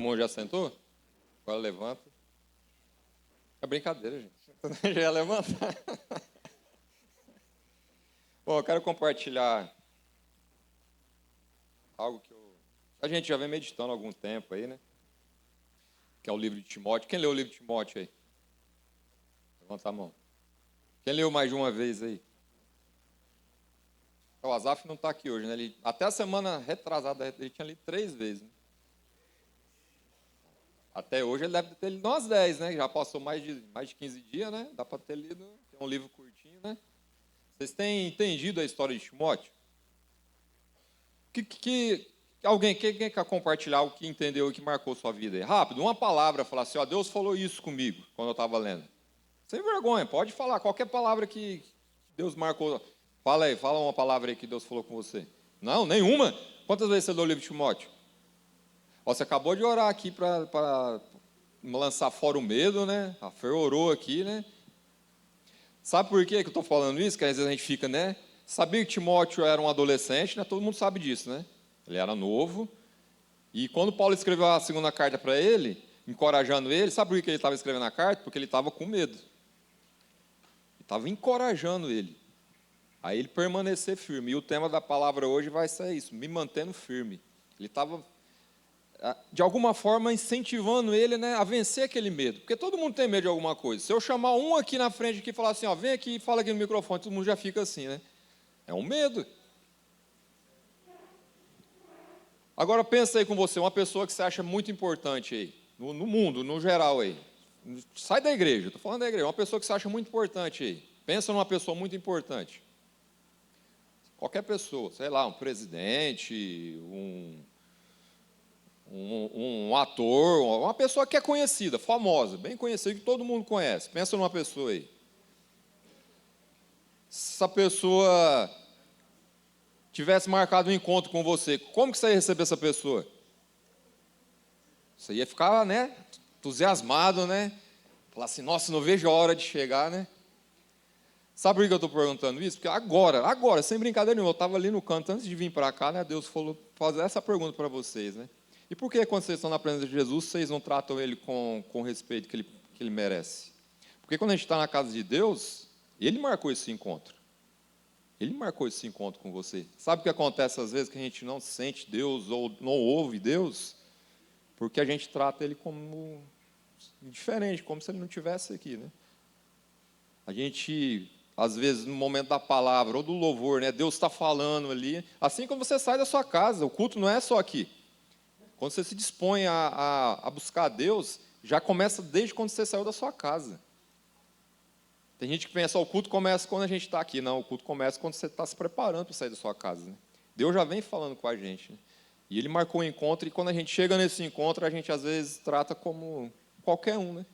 mundo já sentou? Agora levanta. É brincadeira, gente. Já ia levantar. Bom, eu quero compartilhar algo que a gente já vem meditando há algum tempo aí, né? Que é o livro de Timóteo. Quem leu o livro de Timóteo aí? Levanta a mão. Quem leu mais de uma vez aí? O Azaf não está aqui hoje, né? Até a semana retrasada ele tinha lido 3 vezes. Né? Até hoje ele deve ter lido umas 10, né? Já passou mais de 15 dias, né? Dá para ter lido. É um livro curtinho, né? Vocês têm entendido a história de Timóteo? Quem quer compartilhar o que entendeu e que marcou sua vida aí? Rápido, uma palavra, falar assim, ó, Deus falou isso comigo quando eu estava lendo. Sem vergonha, pode falar, qualquer palavra que Deus marcou. Fala aí, fala uma palavra aí que Deus falou com você. Não, nenhuma? Quantas vezes você leu o livro de Timóteo? Ó, você acabou de orar aqui para lançar fora o medo, né? A Fer orou aqui, né? Sabe por que eu estou falando isso? Que às vezes a gente fica, né? Sabia que Timóteo era um adolescente, né? Todo mundo sabe disso, né? Ele era novo. E quando Paulo escreveu a segunda carta para ele, encorajando ele, sabe por que ele estava escrevendo a carta? Porque ele estava com medo. Ele estava encorajando ele. Aí ele permanecer firme. E o tema da palavra hoje vai ser isso, me mantendo firme. Ele estava, de alguma forma, incentivando ele, né, a vencer aquele medo. Porque todo mundo tem medo de alguma coisa. Se eu chamar um aqui na frente e falar assim, ó, vem aqui e fala aqui no microfone, todo mundo já fica assim, né? É um medo. Agora pensa aí com você, uma pessoa que você acha muito importante aí, no mundo, no geral aí. Sai da igreja, estou falando da igreja, uma pessoa que você acha muito importante aí. Pensa numa pessoa muito importante. Qualquer pessoa, sei lá, um presidente, um ator, uma pessoa que é conhecida, famosa, bem conhecida, que todo mundo conhece. Pensa numa pessoa aí. Se essa pessoa tivesse marcado um encontro com você, como que você ia receber essa pessoa? Você ia ficar, né, entusiasmado, né? Falar assim, nossa, não vejo a hora de chegar, né? Sabe por que eu estou perguntando isso? Porque agora, sem brincadeira nenhuma, eu estava ali no canto, antes de vir para cá, né, Deus falou, fazer essa pergunta para vocês, né? E por que quando vocês estão na presença de Jesus, vocês não tratam Ele com o respeito que ele merece? Porque quando a gente está na casa de Deus, Ele marcou esse encontro. Ele marcou esse encontro com você. Sabe o que acontece às vezes que a gente não sente Deus ou não ouve Deus? Porque a gente trata Ele como diferente, como se Ele não estivesse aqui, né? A gente, às vezes, no momento da palavra ou do louvor, né, Deus está falando ali. Assim como você sai da sua casa, o culto não é só aqui. Quando você se dispõe a buscar Deus, já começa desde quando você saiu da sua casa. Tem gente que pensa, o culto começa quando a gente está aqui. Não, o culto começa quando você está se preparando para sair da sua casa. Né? Deus já vem falando com a gente. Né? E Ele marcou um encontro, e quando a gente chega nesse encontro, a gente às vezes trata como qualquer um. Né?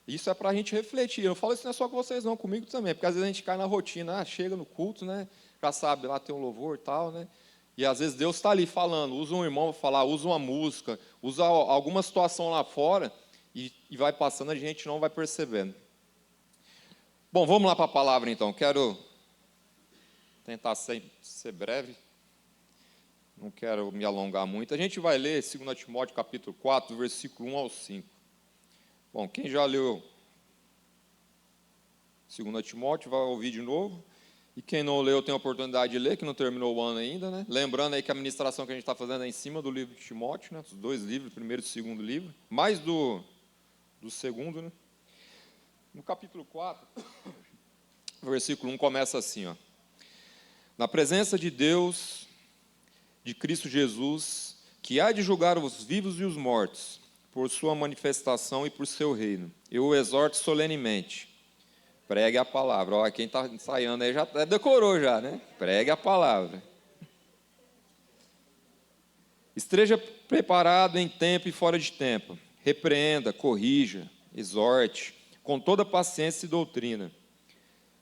Isso é para a gente refletir. Eu não falo isso não é só com vocês, não, comigo também. Porque às vezes a gente cai na rotina, chega no culto, né? Já sabe, lá tem um louvor e tal, né? E às vezes Deus está ali falando, usa um irmão para falar, usa uma música, usa alguma situação lá fora, e vai passando, a gente não vai percebendo. Bom, vamos lá para a palavra então. Quero tentar ser breve. Não quero me alongar muito. A gente vai ler 2 Timóteo capítulo 4, versículo 1 ao 5. Bom, quem já leu 2 Timóteo vai ouvir de novo. E quem não leu tem a oportunidade de ler, que não terminou o ano ainda, né? Lembrando aí que a ministração que a gente está fazendo é em cima do livro de Timóteo, né? Os 2 livros, o primeiro e o segundo livro. Mais do segundo, né? No capítulo 4, versículo 1 começa assim, ó. Na presença de Deus, de Cristo Jesus, que há de julgar os vivos e os mortos, por sua manifestação e por seu reino, eu o exorto solenemente. Pregue a palavra. Ó, quem está ensaiando aí já decorou já, né? Pregue a palavra. Esteja preparado em tempo e fora de tempo. Repreenda, corrija, exorte, com toda paciência e doutrina.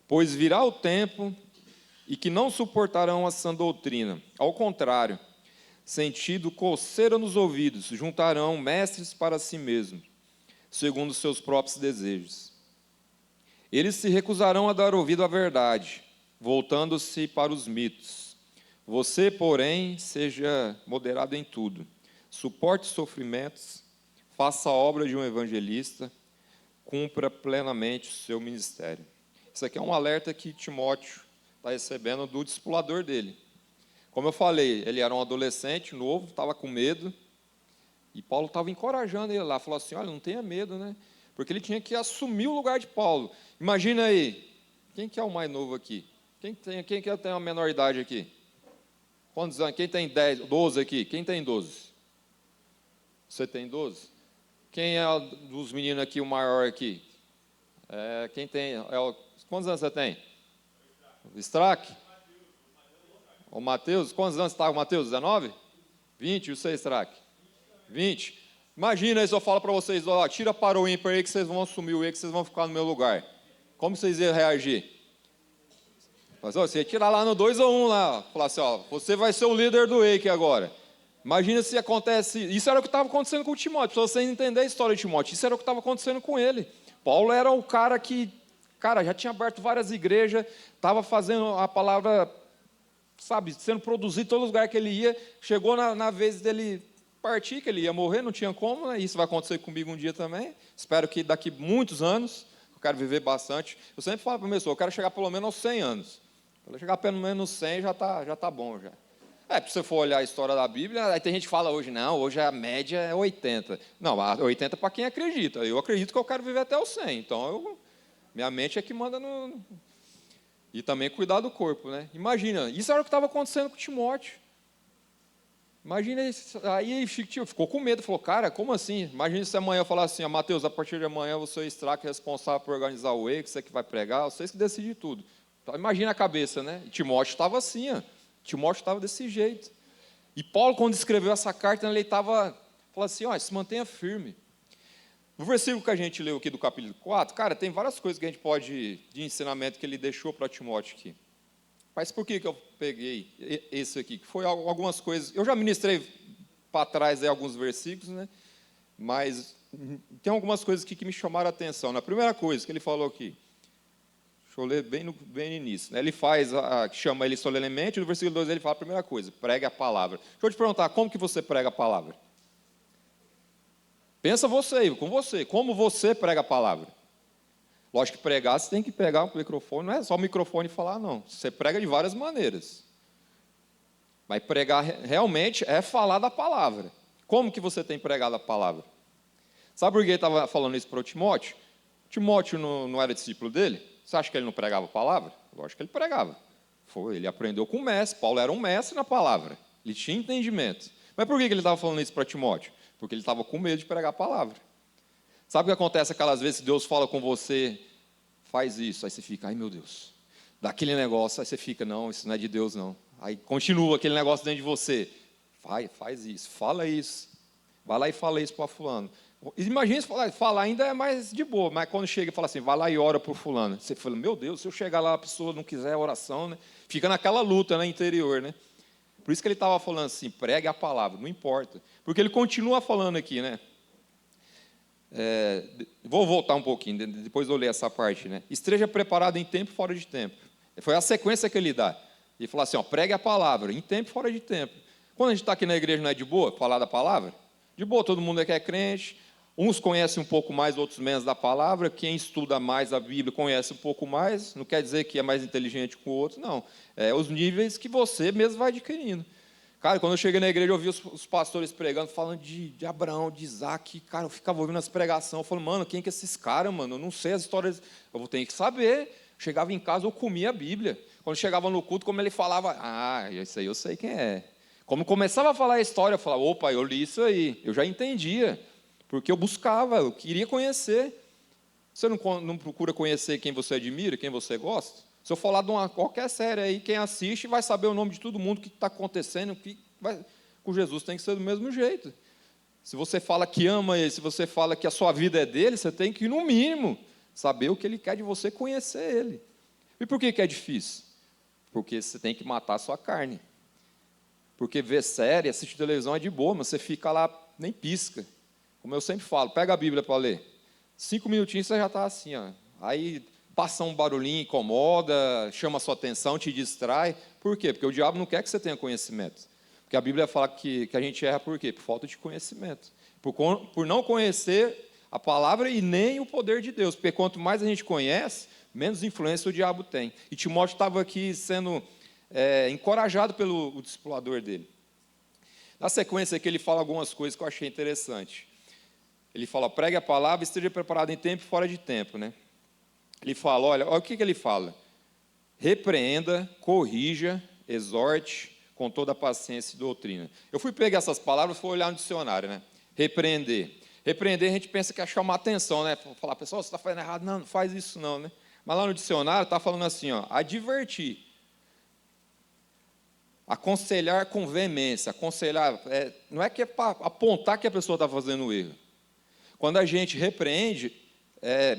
Pois virá o tempo e que não suportarão a sã doutrina. Ao contrário, sentido coceira nos ouvidos, juntarão mestres para si mesmos, segundo seus próprios desejos. Eles se recusarão a dar ouvido à verdade, voltando-se para os mitos. Você, porém, seja moderado em tudo. suporte sofrimentos, faça a obra de um evangelista, cumpra plenamente o seu ministério. Isso aqui é um alerta que Timóteo está recebendo do discipulador dele. Como eu falei, ele era um adolescente novo, estava com medo, e Paulo estava encorajando ele lá, falou assim, olha, não tenha medo, né? Porque ele tinha que assumir o lugar de Paulo. Imagina aí, quem que é o mais novo aqui? Quem que tem a menor idade aqui? Quantos anos? Quem tem 10, 12 aqui? Quem tem 12? Você tem 12? Quem é dos meninos aqui o maior aqui? Quem tem? Quantos anos você tem? O Strack? O Matheus? Quantos anos está o Matheus? 19? 20? E o seu Strack? 20. Imagina aí se eu falo para vocês, ó, tira para o ímpar aí que vocês vão assumir o E, que vocês vão ficar no meu lugar. Como vocês iam reagir? Mas, ó, você ia tirar lá no 2 ou 1 lá, falar assim, ó, você vai ser o líder do EIC agora. Imagina se acontece, isso era o que estava acontecendo com o Timóteo, para você entender a história de Timóteo, isso era o que estava acontecendo com ele. Paulo era o cara que, já tinha aberto várias igrejas, estava fazendo a palavra, sabe, sendo produzida em todo lugar que ele ia, chegou na vez dele partir, que ele ia morrer, não tinha como, né? Isso vai acontecer comigo um dia também, espero que daqui muitos anos, eu quero viver bastante, eu sempre falo para a pessoa, eu quero chegar pelo menos aos 100 anos, quando chegar pelo menos nos 100 já tá bom já. Para você for olhar a história da Bíblia, aí tem gente que fala hoje, não, hoje a média é 80. Não, 80 para quem acredita. Eu acredito que eu quero viver até os 100. Então, minha mente é que manda no... E também cuidar do corpo, né? Imagina, isso era o que estava acontecendo com Timóteo. Imagina isso. Aí ficou com medo, falou, cara, como assim? Imagina se amanhã eu falar assim, Mateus, a partir de amanhã você é o Strack responsável por organizar o EIC, você que vai pregar, vocês que decidem tudo. Então, imagina a cabeça, né? E Timóteo estava assim, ó. Timóteo estava desse jeito. E Paulo, quando escreveu essa carta, ele estava falando assim, ó, se mantenha firme. No versículo que a gente leu aqui do capítulo 4, cara, tem várias coisas que a gente pode, de ensinamento que ele deixou para Timóteo aqui. Mas por que eu peguei esse aqui? Que foi algumas coisas, eu já ministrei para trás aí alguns versículos, né? Mas tem algumas coisas aqui que me chamaram a atenção. Na primeira coisa que ele falou aqui, deixa eu ler bem no início. Né? Ele faz, chama ele solenemente, no versículo 2 ele fala a primeira coisa, pregue a palavra. Deixa eu te perguntar, como que você prega a palavra? Pensa você aí, com você, como você prega a palavra? Lógico que pregar, você tem que pegar um microfone, não é só o microfone e falar, não. Você prega de várias maneiras. Mas pregar realmente é falar da palavra. Como que você tem pregado a palavra? Sabe por que ele estava falando isso para o Timóteo? Timóteo não era discípulo dele? Você acha que ele não pregava a palavra? Lógico que ele pregava. Ele aprendeu com o mestre. Paulo era um mestre na palavra. Ele tinha entendimento. Mas por que ele estava falando isso para Timóteo? Porque ele estava com medo de pregar a palavra. Sabe o que acontece aquelas vezes que Deus fala com você, faz isso, aí você fica, ai meu Deus, dá aquele negócio, aí você fica, não, isso não é de Deus não. Aí continua aquele negócio dentro de você, faz isso, fala isso, vai lá e fala isso para fulano. Imagina se falar ainda é mais de boa, mas quando chega e fala assim, vai lá e ora por fulano. Você fala, meu Deus, se eu chegar lá, a pessoa não quiser oração, né? Fica naquela luta, né, interior, né? Por isso que ele estava falando assim, pregue a palavra, não importa. Porque ele continua falando aqui, né? Vou voltar um pouquinho, depois eu ler essa parte, né? Esteja preparado em tempo e fora de tempo. Foi a sequência que ele dá. Ele falou assim, ó, pregue a palavra, em tempo e fora de tempo. Quando a gente está aqui na igreja, não é de boa falar da palavra? De boa, todo mundo aqui é crente. Uns conhecem um pouco mais, outros menos da palavra. Quem estuda mais a Bíblia conhece um pouco mais. Não quer dizer que é mais inteligente que o outro, não. É os níveis que você mesmo vai adquirindo. Cara, quando eu cheguei na igreja, eu ouvi os pastores pregando, falando de Abraão, de Isaac. Cara, eu ficava ouvindo as pregações. Eu falei, mano, quem que é esses caras, mano? Eu não sei as histórias. Eu vou ter que saber. Chegava em casa, eu comia a Bíblia. Quando chegava no culto, como ele falava, isso aí eu sei quem é. Como começava a falar a história, eu falava, opa, eu li isso aí. Eu já entendia. Porque eu buscava, eu queria conhecer. Você não procura conhecer quem você admira, quem você gosta? Se eu falar de qualquer série aí, quem assiste vai saber o nome de todo mundo, o que está acontecendo, com Jesus tem que ser do mesmo jeito. Se você fala que ama ele, se você fala que a sua vida é dele, você tem que, no mínimo, saber o que ele quer de você, conhecer ele. E por que é difícil? Porque você tem que matar a sua carne. Porque ver série, assistir televisão é de boa, mas você fica lá, nem pisca. Como eu sempre falo, pega a Bíblia para ler. 5 minutinhos você já está assim, ó. Aí passa um barulhinho, incomoda, chama a sua atenção, te distrai. Por quê? Porque o diabo não quer que você tenha conhecimento. Porque a Bíblia fala que a gente erra por quê? Por falta de conhecimento. Por não conhecer a palavra e nem o poder de Deus. Porque quanto mais a gente conhece, menos influência o diabo tem. E Timóteo estava aqui sendo encorajado pelo discipulador dele. Na sequência aqui ele fala algumas coisas que eu achei interessante. Ele fala, pregue a palavra, esteja preparado em tempo e fora de tempo, né? Ele fala, olha o que ele fala. Repreenda, corrija, exorte, com toda a paciência e doutrina. Eu fui pegar essas palavras e fui olhar no dicionário, né? Repreender. Repreender a gente pensa que é chamar atenção, né? Falar, pessoal, você está fazendo errado. Não, não faz isso não, né? Mas lá no dicionário está falando assim, ó, advertir. Aconselhar com veemência. Aconselhar, não é que é para apontar que a pessoa está fazendo erro. Quando a gente repreende,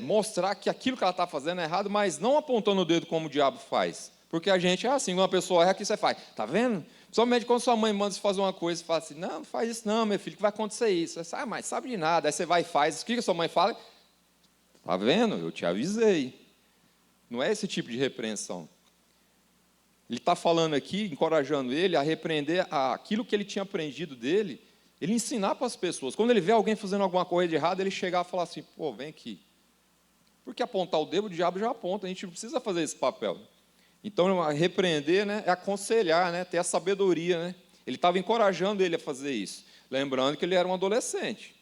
mostrar que aquilo que ela está fazendo é errado, mas não apontando o dedo como o diabo faz. Porque a gente é assim, quando uma pessoa erra, o que você faz? Está vendo? Somente quando sua mãe manda você fazer uma coisa, você fala assim, não faz isso não, meu filho, que vai acontecer isso. Você mas sabe de nada. Aí você vai e faz. O que a sua mãe fala? Está vendo? Eu te avisei. Não é esse tipo de repreensão. Ele está falando aqui, encorajando ele a repreender aquilo que ele tinha aprendido dele, ele ensinar para as pessoas. Quando ele vê alguém fazendo alguma coisa de errado, ele chegar e falar assim, pô, vem aqui. Porque apontar o dedo, o diabo já aponta, a gente não precisa fazer esse papel. Então, repreender, né, é aconselhar, né, ter a sabedoria. Né? Ele estava encorajando ele a fazer isso. Lembrando que ele era um adolescente.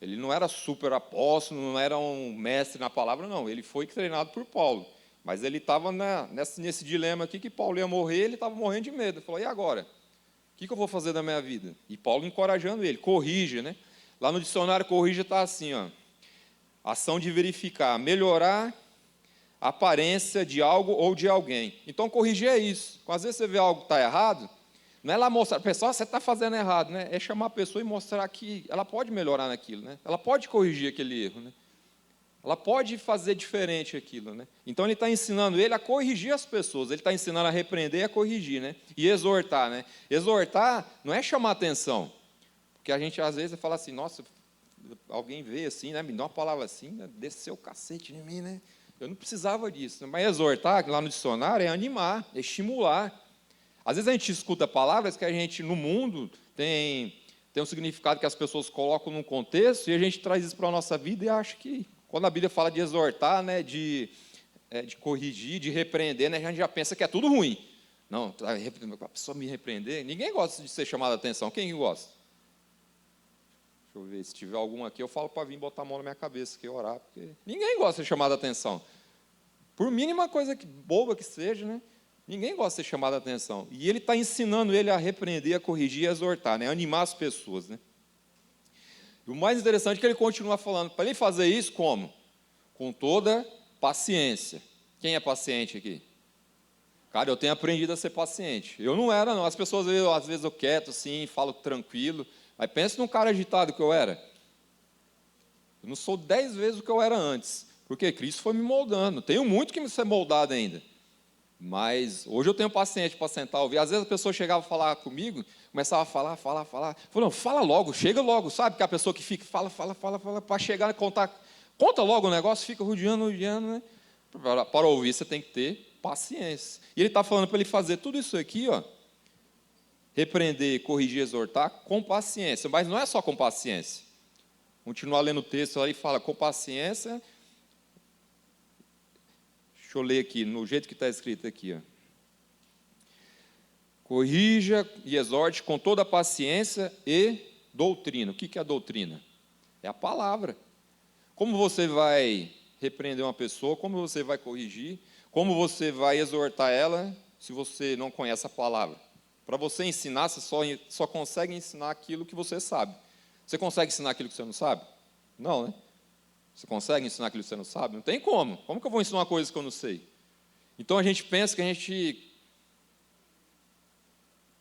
Ele não era super apóstolo, não era um mestre na palavra, não. Ele foi treinado por Paulo. Mas ele estava nesse dilema aqui que Paulo ia morrer, ele estava morrendo de medo. Ele falou, e agora? O que eu vou fazer da minha vida? E Paulo encorajando ele, corrige, né? Lá no dicionário, corrige está assim, ó, ação de verificar, melhorar a aparência de algo ou de alguém. Então, corrigir é isso. Às vezes você vê algo que está errado, não é lá mostrar, pessoal, você está fazendo errado, né? É chamar a pessoa e mostrar que ela pode melhorar naquilo, né? Ela pode corrigir aquele erro, né? Ela pode fazer diferente aquilo, né? Então ele está ensinando ele a corrigir as pessoas, ele está ensinando a repreender e a corrigir, né? E exortar, né? Exortar não é chamar atenção, porque a gente às vezes fala assim, nossa, alguém veio assim, né? Me dá uma palavra assim, né? Desceu o cacete em mim, né? Eu não precisava disso, né? Mas exortar, lá no dicionário, é animar, é estimular. Às vezes a gente escuta palavras que a gente, no mundo, tem um significado que as pessoas colocam num contexto, e a gente traz isso para a nossa vida e acha que quando a Bíblia fala de exortar, né, de corrigir, de repreender, né, a gente já pensa que é tudo ruim. Não, a pessoa me repreender, ninguém gosta de ser chamado a atenção. Quem gosta? Deixa eu ver, se tiver algum aqui, eu falo para vir botar a mão na minha cabeça, que orar, porque ninguém gosta de ser chamado a atenção. Por mínima coisa boba que seja, né, ninguém gosta de ser chamado a atenção. E ele está ensinando ele a repreender, a corrigir e a exortar, né, a animar as pessoas, né. E o mais interessante é que ele continua falando, para ele fazer isso como? Com toda paciência. Quem é paciente aqui? Cara, eu tenho aprendido a ser paciente. Eu não era, não. As pessoas, às vezes, eu quieto, assim, falo tranquilo. Mas pensa num cara agitado que eu era. Eu não sou 10 vezes o que eu era antes. Porque Cristo foi me moldando. Tenho muito que me ser moldado ainda. Mas hoje eu tenho paciente para sentar e ouvir. Às vezes a pessoa chegava a falar comigo, começava a falar. Falou, não, fala logo, chega logo, sabe? Que a pessoa que fica, fala, para chegar e contar. Conta logo o negócio, fica rodeando, né? Para ouvir, você tem que ter paciência. E ele está falando para ele fazer tudo isso aqui, ó, repreender, corrigir, exortar, com paciência. Mas não é só com paciência. Continuar lendo o texto, aí fala, com paciência. Deixa eu ler aqui, no jeito que está escrito aqui. Ó. Corrija e exorte com toda a paciência e doutrina. O que é a doutrina? É a palavra. Como você vai repreender uma pessoa, como você vai corrigir, como você vai exortar ela, se você não conhece a palavra. Para você ensinar, você só consegue ensinar aquilo que você sabe. Você consegue ensinar aquilo que você não sabe? Não, né? Você consegue ensinar aquilo que você não sabe? Não tem como. Como que eu vou ensinar uma coisa que eu não sei? Então a gente pensa que a gente,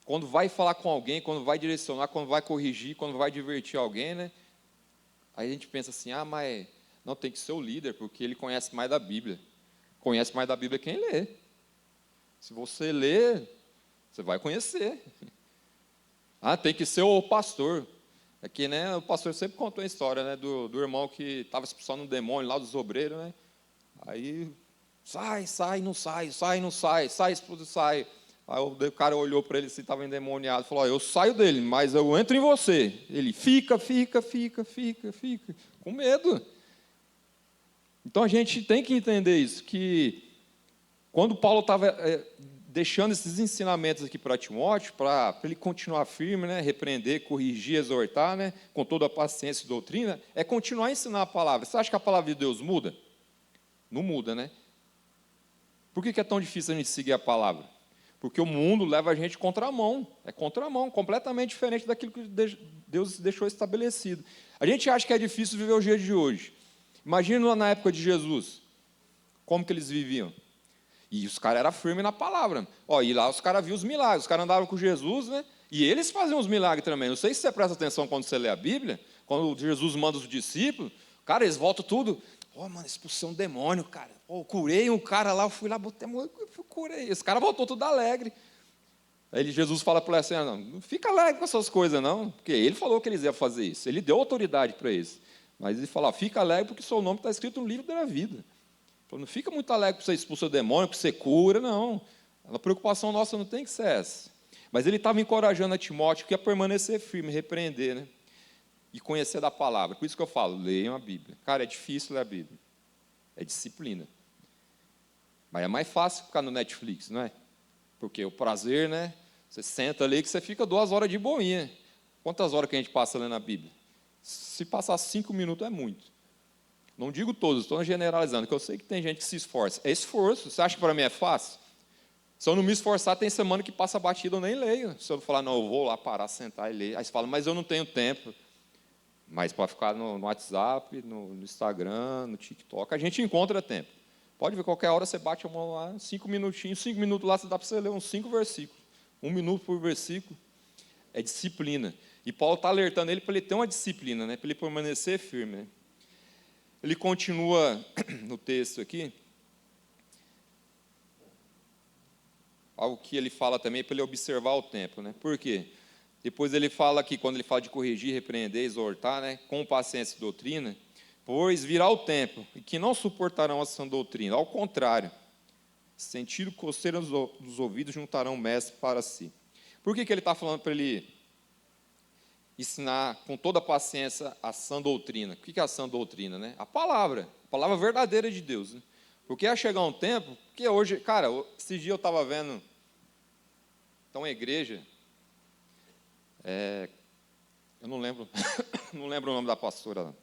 quando vai falar com alguém, quando vai direcionar, quando vai corrigir, quando vai divertir alguém, né? Aí a gente pensa assim, mas não, tem que ser o líder, porque ele conhece mais da Bíblia. Conhece mais da Bíblia quem lê. Se você lê, você vai conhecer. Tem que ser o pastor. Aqui, né, o pastor sempre contou a história, né, do irmão que estava expulsando um demônio lá dos obreiros, né? Aí, sai, não sai, expulsa, sai. Aí o cara olhou para ele, se estava endemoniado, falou, eu saio dele, mas eu entro em você. Ele fica, com medo. Então a gente tem que entender isso, que quando Paulo estava deixando esses ensinamentos aqui para Timóteo, para ele continuar firme, né, repreender, corrigir, exortar, né, com toda a paciência e doutrina, é continuar a ensinar a palavra. Você acha que a palavra de Deus muda? Não muda, né? Por que é tão difícil a gente seguir a palavra? Porque o mundo leva a gente contramão, completamente diferente daquilo que Deus deixou estabelecido. A gente acha que é difícil viver o dia de hoje. Imagina na época de Jesus, como que eles viviam. E os caras eram firmes na palavra. E lá os caras viam os milagres, os caras andavam com Jesus, né? E eles faziam os milagres também. Não sei se você presta atenção quando você lê a Bíblia, quando Jesus manda os discípulos, cara, eles voltam tudo. Mano, expulsei um demônio, cara. Curei um cara lá, eu fui lá, botei a mão, curei. Esse cara voltou tudo alegre. Aí Jesus fala para ele assim, não fica alegre com essas coisas, não. Porque ele falou que eles iam fazer isso. Ele deu autoridade para eles. Mas ele fala, fica alegre porque seu nome está escrito no livro da vida. Ele falou, não fica muito alegre porque você expulsa o demônio, porque você cura, não. A preocupação nossa não tem que ser essa. Mas ele estava encorajando a Timóteo que ia permanecer firme, repreender, né? E conhecer da palavra. Por isso que eu falo, leiam a Bíblia. Cara, é difícil ler a Bíblia. É disciplina. Mas é mais fácil ficar no Netflix, não é? Porque o prazer, né? Você senta ali que você fica 2 horas de boinha. Quantas horas que a gente passa lendo a Bíblia? Se passar 5 minutos é muito. Não digo todos, estou generalizando, porque eu sei que tem gente que se esforça. É esforço. Você acha que para mim é fácil? Se eu não me esforçar, tem semana que passa batida, eu nem leio. Se eu falar, não, eu vou lá parar, sentar e ler. Aí você fala, mas eu não tenho tempo. Mas para ficar no WhatsApp, no Instagram, no TikTok, a gente encontra tempo. Pode ver, qualquer hora você bate a mão lá, 5 minutinhos, 5 minutos lá, você dá para você ler uns 5 versículos. 1 minuto por versículo. É disciplina. E Paulo está alertando ele para ele ter uma disciplina, né? Para ele permanecer firme. Né? Ele continua no texto aqui. Algo que ele fala também para ele observar o tempo. Né? Por quê? Depois ele fala aqui, quando ele fala de corrigir, repreender, exortar, né? Com paciência e doutrina, pois virá o tempo em que não suportarão a sã doutrina. Ao contrário, sentindo coceira nos ouvidos, juntarão mestre para si. Por que ele está falando para ele ensinar com toda a paciência a sã doutrina? O que é a sã doutrina? Né? A palavra verdadeira de Deus. Né? Porque ia chegar um tempo, que hoje, cara, esse dia eu estava vendo, então, uma igreja, eu não lembro, não lembro o nome da pastora,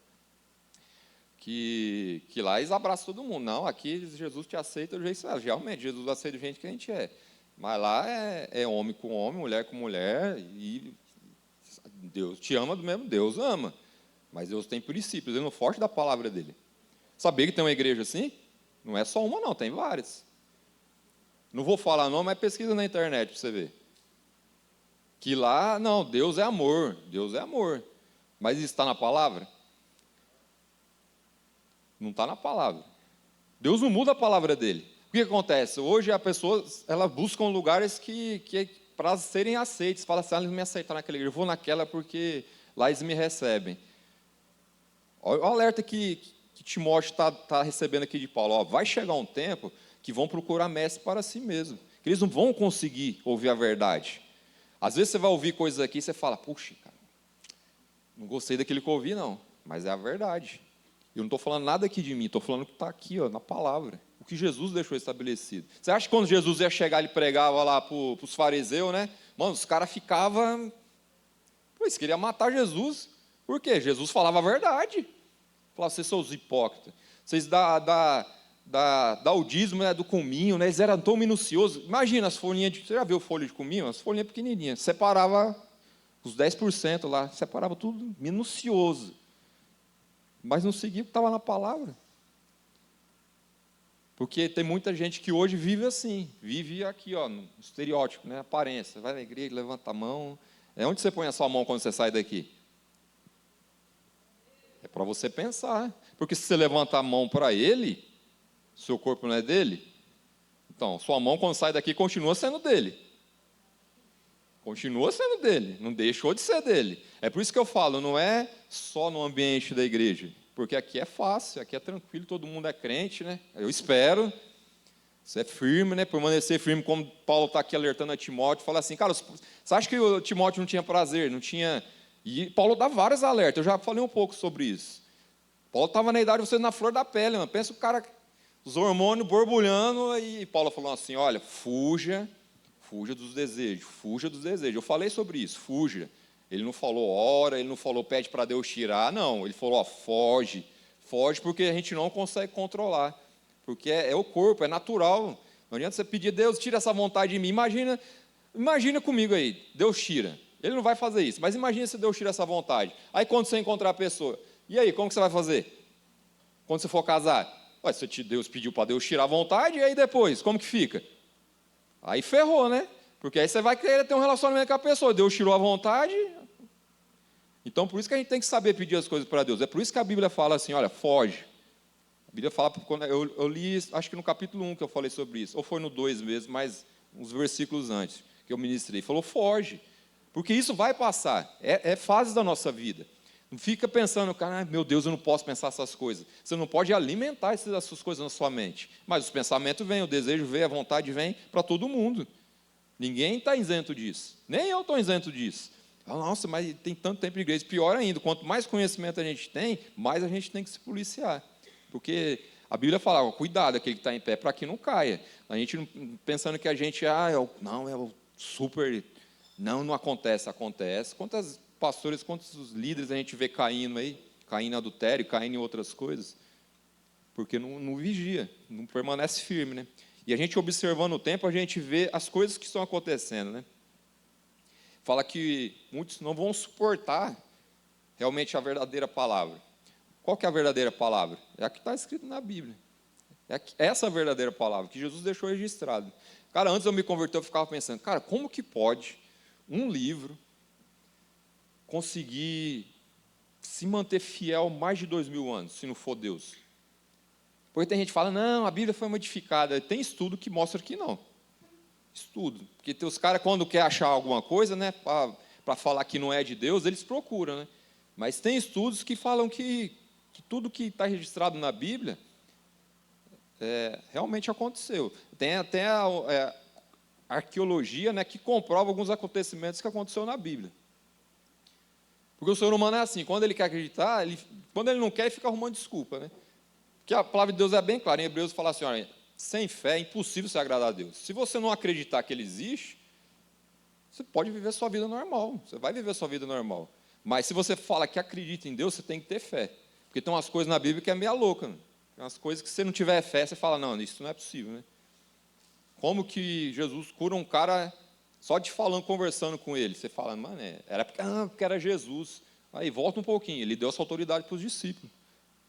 que lá eles abraçam todo mundo. Não, aqui Jesus te aceita do jeito que você é. Realmente, Jesus aceita do jeito que a gente é. Mas lá é homem com homem, mulher com mulher, e Deus te ama do mesmo, Deus ama. Mas Deus tem princípios, ele não foge da palavra dele. Sabia que tem uma igreja assim? Não é só uma, não, tem várias. Não vou falar não, mas pesquisa na internet para você ver. Que lá, não, Deus é amor. Mas isso está na palavra? Não está na palavra. Deus não muda a palavra dele. O que acontece? Hoje as pessoas buscam lugares que para serem aceitos. Fala assim, eles me aceitaram naquela igreja, eu vou naquela porque lá eles me recebem. Olha o alerta que Timóteo está recebendo aqui de Paulo. Vai chegar um tempo que vão procurar mestre para si mesmo. Que eles não vão conseguir ouvir a verdade. Às vezes você vai ouvir coisas aqui e você fala, puxa, cara, não gostei daquilo que eu ouvi, não. Mas é a verdade. Eu não estou falando nada aqui de mim, estou falando que está aqui, na palavra. O que Jesus deixou estabelecido. Você acha que quando Jesus ia chegar, ele pregava lá para os fariseus, né? Mano, os caras ficavam... Eles queriam matar Jesus. Por quê? Jesus falava a verdade. Falava, vocês são os hipócritas. Vocês dá o dízimo, né, do cominho, né? Eles eram tão minuciosos. Imagina as folhinhas de... Você já viu folha de cominho? As folhinhas pequenininhas. Separava os 10% lá, separava tudo minucioso. Mas não seguia o que estava na palavra. Porque tem muita gente que hoje vive assim, vive aqui, no estereótipo, né? Aparência. Vai na igreja, levanta a mão. Onde você põe a sua mão quando você sai daqui? É para você pensar. Porque se você levanta a mão para ele, seu corpo não é dele, então, sua mão quando sai daqui continua sendo dele. Continua sendo dele, não deixou de ser dele. É por isso que eu falo, não é só no ambiente da igreja, porque aqui é fácil, aqui é tranquilo, todo mundo é crente, né? Eu espero. Você é firme, né? Permanecer firme, como Paulo está aqui alertando a Timóteo. Fala assim, cara, você acha que o Timóteo não tinha prazer? Não tinha... E Paulo dá vários alertas, eu já falei um pouco sobre isso. Paulo estava na idade de você na flor da pele, mano. Pensa o cara, os hormônios borbulhando, e Paulo falou assim, olha, fuja dos desejos, fuja dos desejos. Eu falei sobre isso, fuja. Ele não falou ora, ele não falou pede para Deus tirar, não. Ele falou, ó, foge porque a gente não consegue controlar. Porque é o corpo, é natural. Não adianta você pedir, Deus, tira essa vontade de mim. Imagina comigo aí, Deus tira. Ele não vai fazer isso, mas imagina se Deus tira essa vontade. Aí quando você encontrar a pessoa, e aí, como que você vai fazer? Quando você for casar? Ué, Deus pediu para Deus tirar a vontade, e aí depois, como que fica? Aí ferrou, né? Porque aí você vai querer ter um relacionamento com a pessoa. Deus tirou a vontade. Então, por isso que a gente tem que saber pedir as coisas para Deus. É por isso que a Bíblia fala assim, olha, foge. A Bíblia fala, eu li, acho que no capítulo 1 que eu falei sobre isso, ou foi no 2 mesmo, mas uns versículos antes, que eu ministrei. Falou, foge, porque isso vai passar, é fase da nossa vida. Não fica pensando, cara, meu Deus, eu não posso pensar essas coisas. Você não pode alimentar essas coisas na sua mente. Mas os pensamentos vêm, o desejo vem, a vontade vem para todo mundo. Ninguém está isento disso, nem eu estou isento disso. Nossa, mas tem tanto tempo de igreja. Pior ainda, quanto mais conhecimento a gente tem, mais a gente tem que se policiar. Porque a Bíblia fala, cuidado, aquele que está em pé, para que não caia. A gente pensando que a gente, é o super... Não acontece. Quantos pastores, quantos líderes a gente vê caindo aí? Caindo em adultério, caindo em outras coisas. Porque não vigia, não permanece firme, né? E a gente observando o tempo, a gente vê as coisas que estão acontecendo, né? Fala que muitos não vão suportar realmente a verdadeira palavra. Qual que é a verdadeira palavra? É a que está escrito na Bíblia. É essa verdadeira palavra que Jesus deixou registrado. Cara, antes de eu me converter, eu ficava pensando, cara, como que pode um livro conseguir se manter fiel mais de 2000 anos, se não for Deus? Porque tem gente que fala, não, a Bíblia foi modificada. Tem estudo que mostra que não. Estudo. Porque tem os caras, quando quer achar alguma coisa, né, para falar que não é de Deus, eles procuram, né? Mas tem estudos que falam que tudo que está registrado na Bíblia realmente aconteceu. Tem até a arqueologia, né, que comprova alguns acontecimentos que aconteceu na Bíblia. Porque o ser humano é assim, quando ele quer acreditar, quando ele não quer, ele fica arrumando desculpa, né? Porque a palavra de Deus é bem clara, em Hebreus fala assim, olha, sem fé é impossível se agradar a Deus. Se você não acreditar que Ele existe, você pode viver sua vida normal, você vai viver sua vida normal. Mas se você fala que acredita em Deus, você tem que ter fé. Porque tem umas coisas na Bíblia que é meia louca, né? Tem umas coisas que se você não tiver fé, você fala, não, isso não é possível, né? Como que Jesus cura um cara só de falando, conversando com ele? Você fala, mano, era porque era Jesus. Aí volta um pouquinho, ele deu essa autoridade para os discípulos.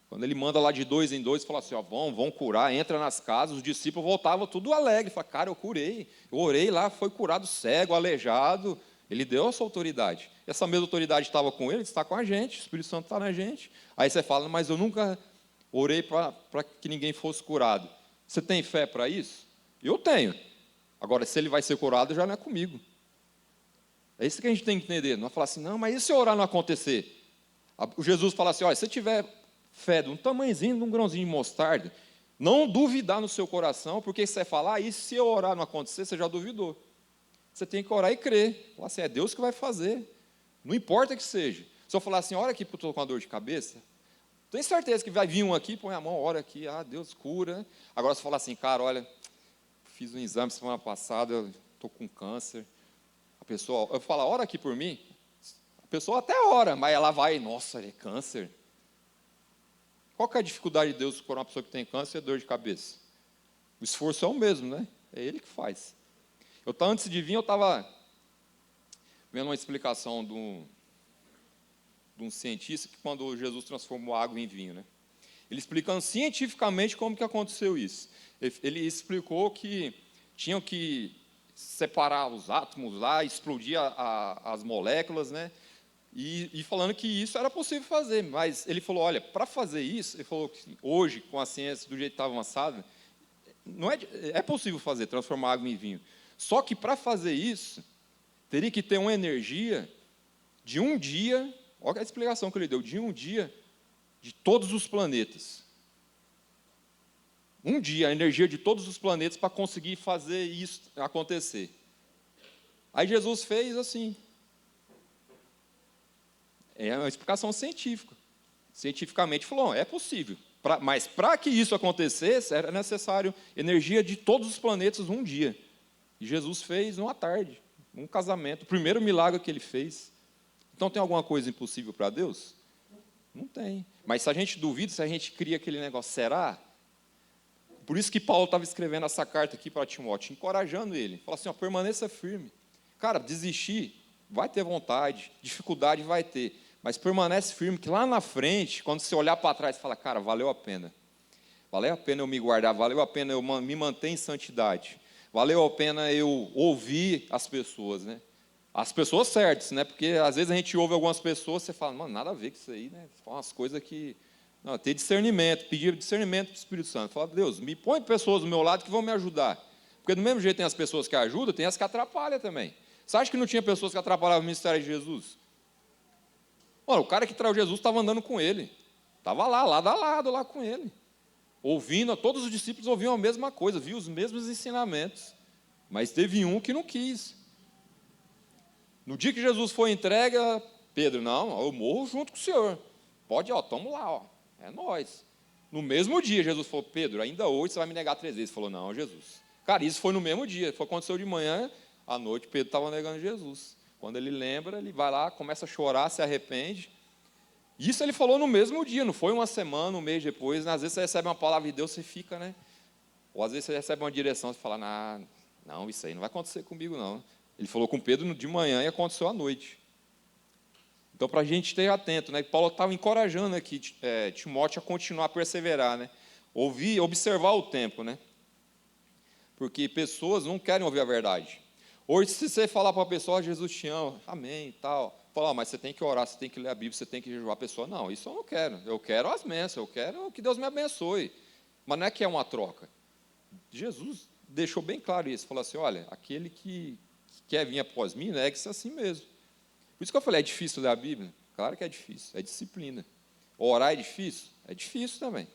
Quando ele manda lá de 2 em 2, fala assim, ó, vão curar, entra nas casas, os discípulos voltavam tudo alegre. Fala, cara, eu curei, eu orei lá, foi curado cego, aleijado. Ele deu essa autoridade. Essa mesma autoridade estava com ele, está com a gente, o Espírito Santo está na gente. Aí você fala, mas eu nunca orei para que ninguém fosse curado. Você tem fé para isso? Eu tenho. Agora, se ele vai ser curado, já não é comigo. É isso que a gente tem que entender. Não é falar assim, não, mas e se orar não acontecer? O Jesus fala assim, olha, se tiver fé de um tamanhozinho, de um grãozinho de mostarda, não duvidar no seu coração, porque você fala, e se eu orar não acontecer, você já duvidou. Você tem que orar e crer. Falar assim, é Deus que vai fazer. Não importa que seja. Se eu falar assim, ora aqui, porque eu estou com uma dor de cabeça, tenho certeza que vai vir um aqui, põe a mão, ora aqui, Deus cura. Agora, se falar assim, cara, olha, fiz um exame semana passada, eu estou com câncer. A pessoa, eu falo, ora aqui por mim. A pessoa até ora, mas ela vai, nossa, é câncer. Qual que é a dificuldade de Deus curar uma pessoa que tem câncer e dor de cabeça? O esforço é o mesmo, né? É Ele que faz. Antes de vir, eu estava vendo uma explicação de um cientista que quando Jesus transformou água em vinho, né? Ele explicando cientificamente como que aconteceu isso. Ele explicou que tinham que separar os átomos lá, explodir as moléculas, né? E falando que isso era possível fazer, mas ele falou, olha, para fazer isso, ele falou que hoje, com a ciência do jeito que está avançada, não é possível fazer, transformar água em vinho. Só que para fazer isso, teria que ter uma energia de um dia, olha a explicação que ele deu, de um dia, de todos os planetas. Um dia, a energia de todos os planetas para conseguir fazer isso acontecer. Aí Jesus fez assim. É uma explicação científica. Cientificamente falou, é possível. Mas para que isso acontecesse, era necessário energia de todos os planetas um dia. E Jesus fez numa tarde, um casamento, o primeiro milagre que ele fez. Então tem alguma coisa impossível para Deus? Não tem. Mas se a gente duvida, se a gente cria aquele negócio, será? Por isso que Paulo estava escrevendo essa carta aqui para Timóteo, encorajando ele. Fala assim, ó, permaneça firme. Cara, desistir, vai ter vontade, dificuldade vai ter. Mas permanece firme, que lá na frente, quando você olhar para trás, você fala, cara, valeu a pena. Valeu a pena eu me guardar, valeu a pena eu me manter em santidade. Valeu a pena eu ouvir as pessoas, né? As pessoas certas, né? Porque às vezes a gente ouve algumas pessoas, você fala, mano, nada a ver com isso aí, né? São umas coisas que... Não, ter discernimento, pedir discernimento para o Espírito Santo. Falar, Deus, me põe pessoas do meu lado que vão me ajudar. Porque do mesmo jeito tem as pessoas que ajudam, tem as que atrapalham também. Você acha que não tinha pessoas que atrapalhavam o ministério de Jesus? Olha, o cara que traiu Jesus estava andando com ele. Estava lá, lado a lado, lá com ele. Ouvindo, todos os discípulos ouviam a mesma coisa, viam os mesmos ensinamentos. Mas teve um que não quis. No dia que Jesus foi entregue, Pedro, não, eu morro junto com o Senhor. Pode, ó, tamo lá, ó, é nós. No mesmo dia, Jesus falou, Pedro, ainda hoje você vai me negar 3 vezes. Ele falou, não, Jesus. Cara, isso foi no mesmo dia, aconteceu de manhã, à noite, Pedro estava negando Jesus. Quando ele lembra, ele vai lá, começa a chorar, se arrepende. Isso ele falou no mesmo dia, não foi uma semana, um mês depois. Às vezes você recebe uma palavra de Deus, você fica, né? Ou às vezes você recebe uma direção, você fala, não, isso aí não vai acontecer comigo, não. Ele falou com Pedro de manhã e aconteceu à noite. Então, para a gente ter atento, né? Paulo estava encorajando aqui Timóteo a continuar a perseverar, né? Observar o tempo, né? Porque pessoas não querem ouvir a verdade. Hoje, se você falar para a pessoa, Jesus te ama, amém e tal, falar, mas você tem que orar, você tem que ler a Bíblia, você tem que jejuar a pessoa. Não, isso eu não quero. Eu quero as bênçãos, eu quero que Deus me abençoe. Mas não é que é uma troca. Jesus deixou bem claro isso. Falou assim, olha, aquele que quer vir após mim, negue-se assim mesmo. Por isso que eu falei, é difícil ler a Bíblia? Claro que é difícil, é disciplina. Orar é difícil? É difícil também.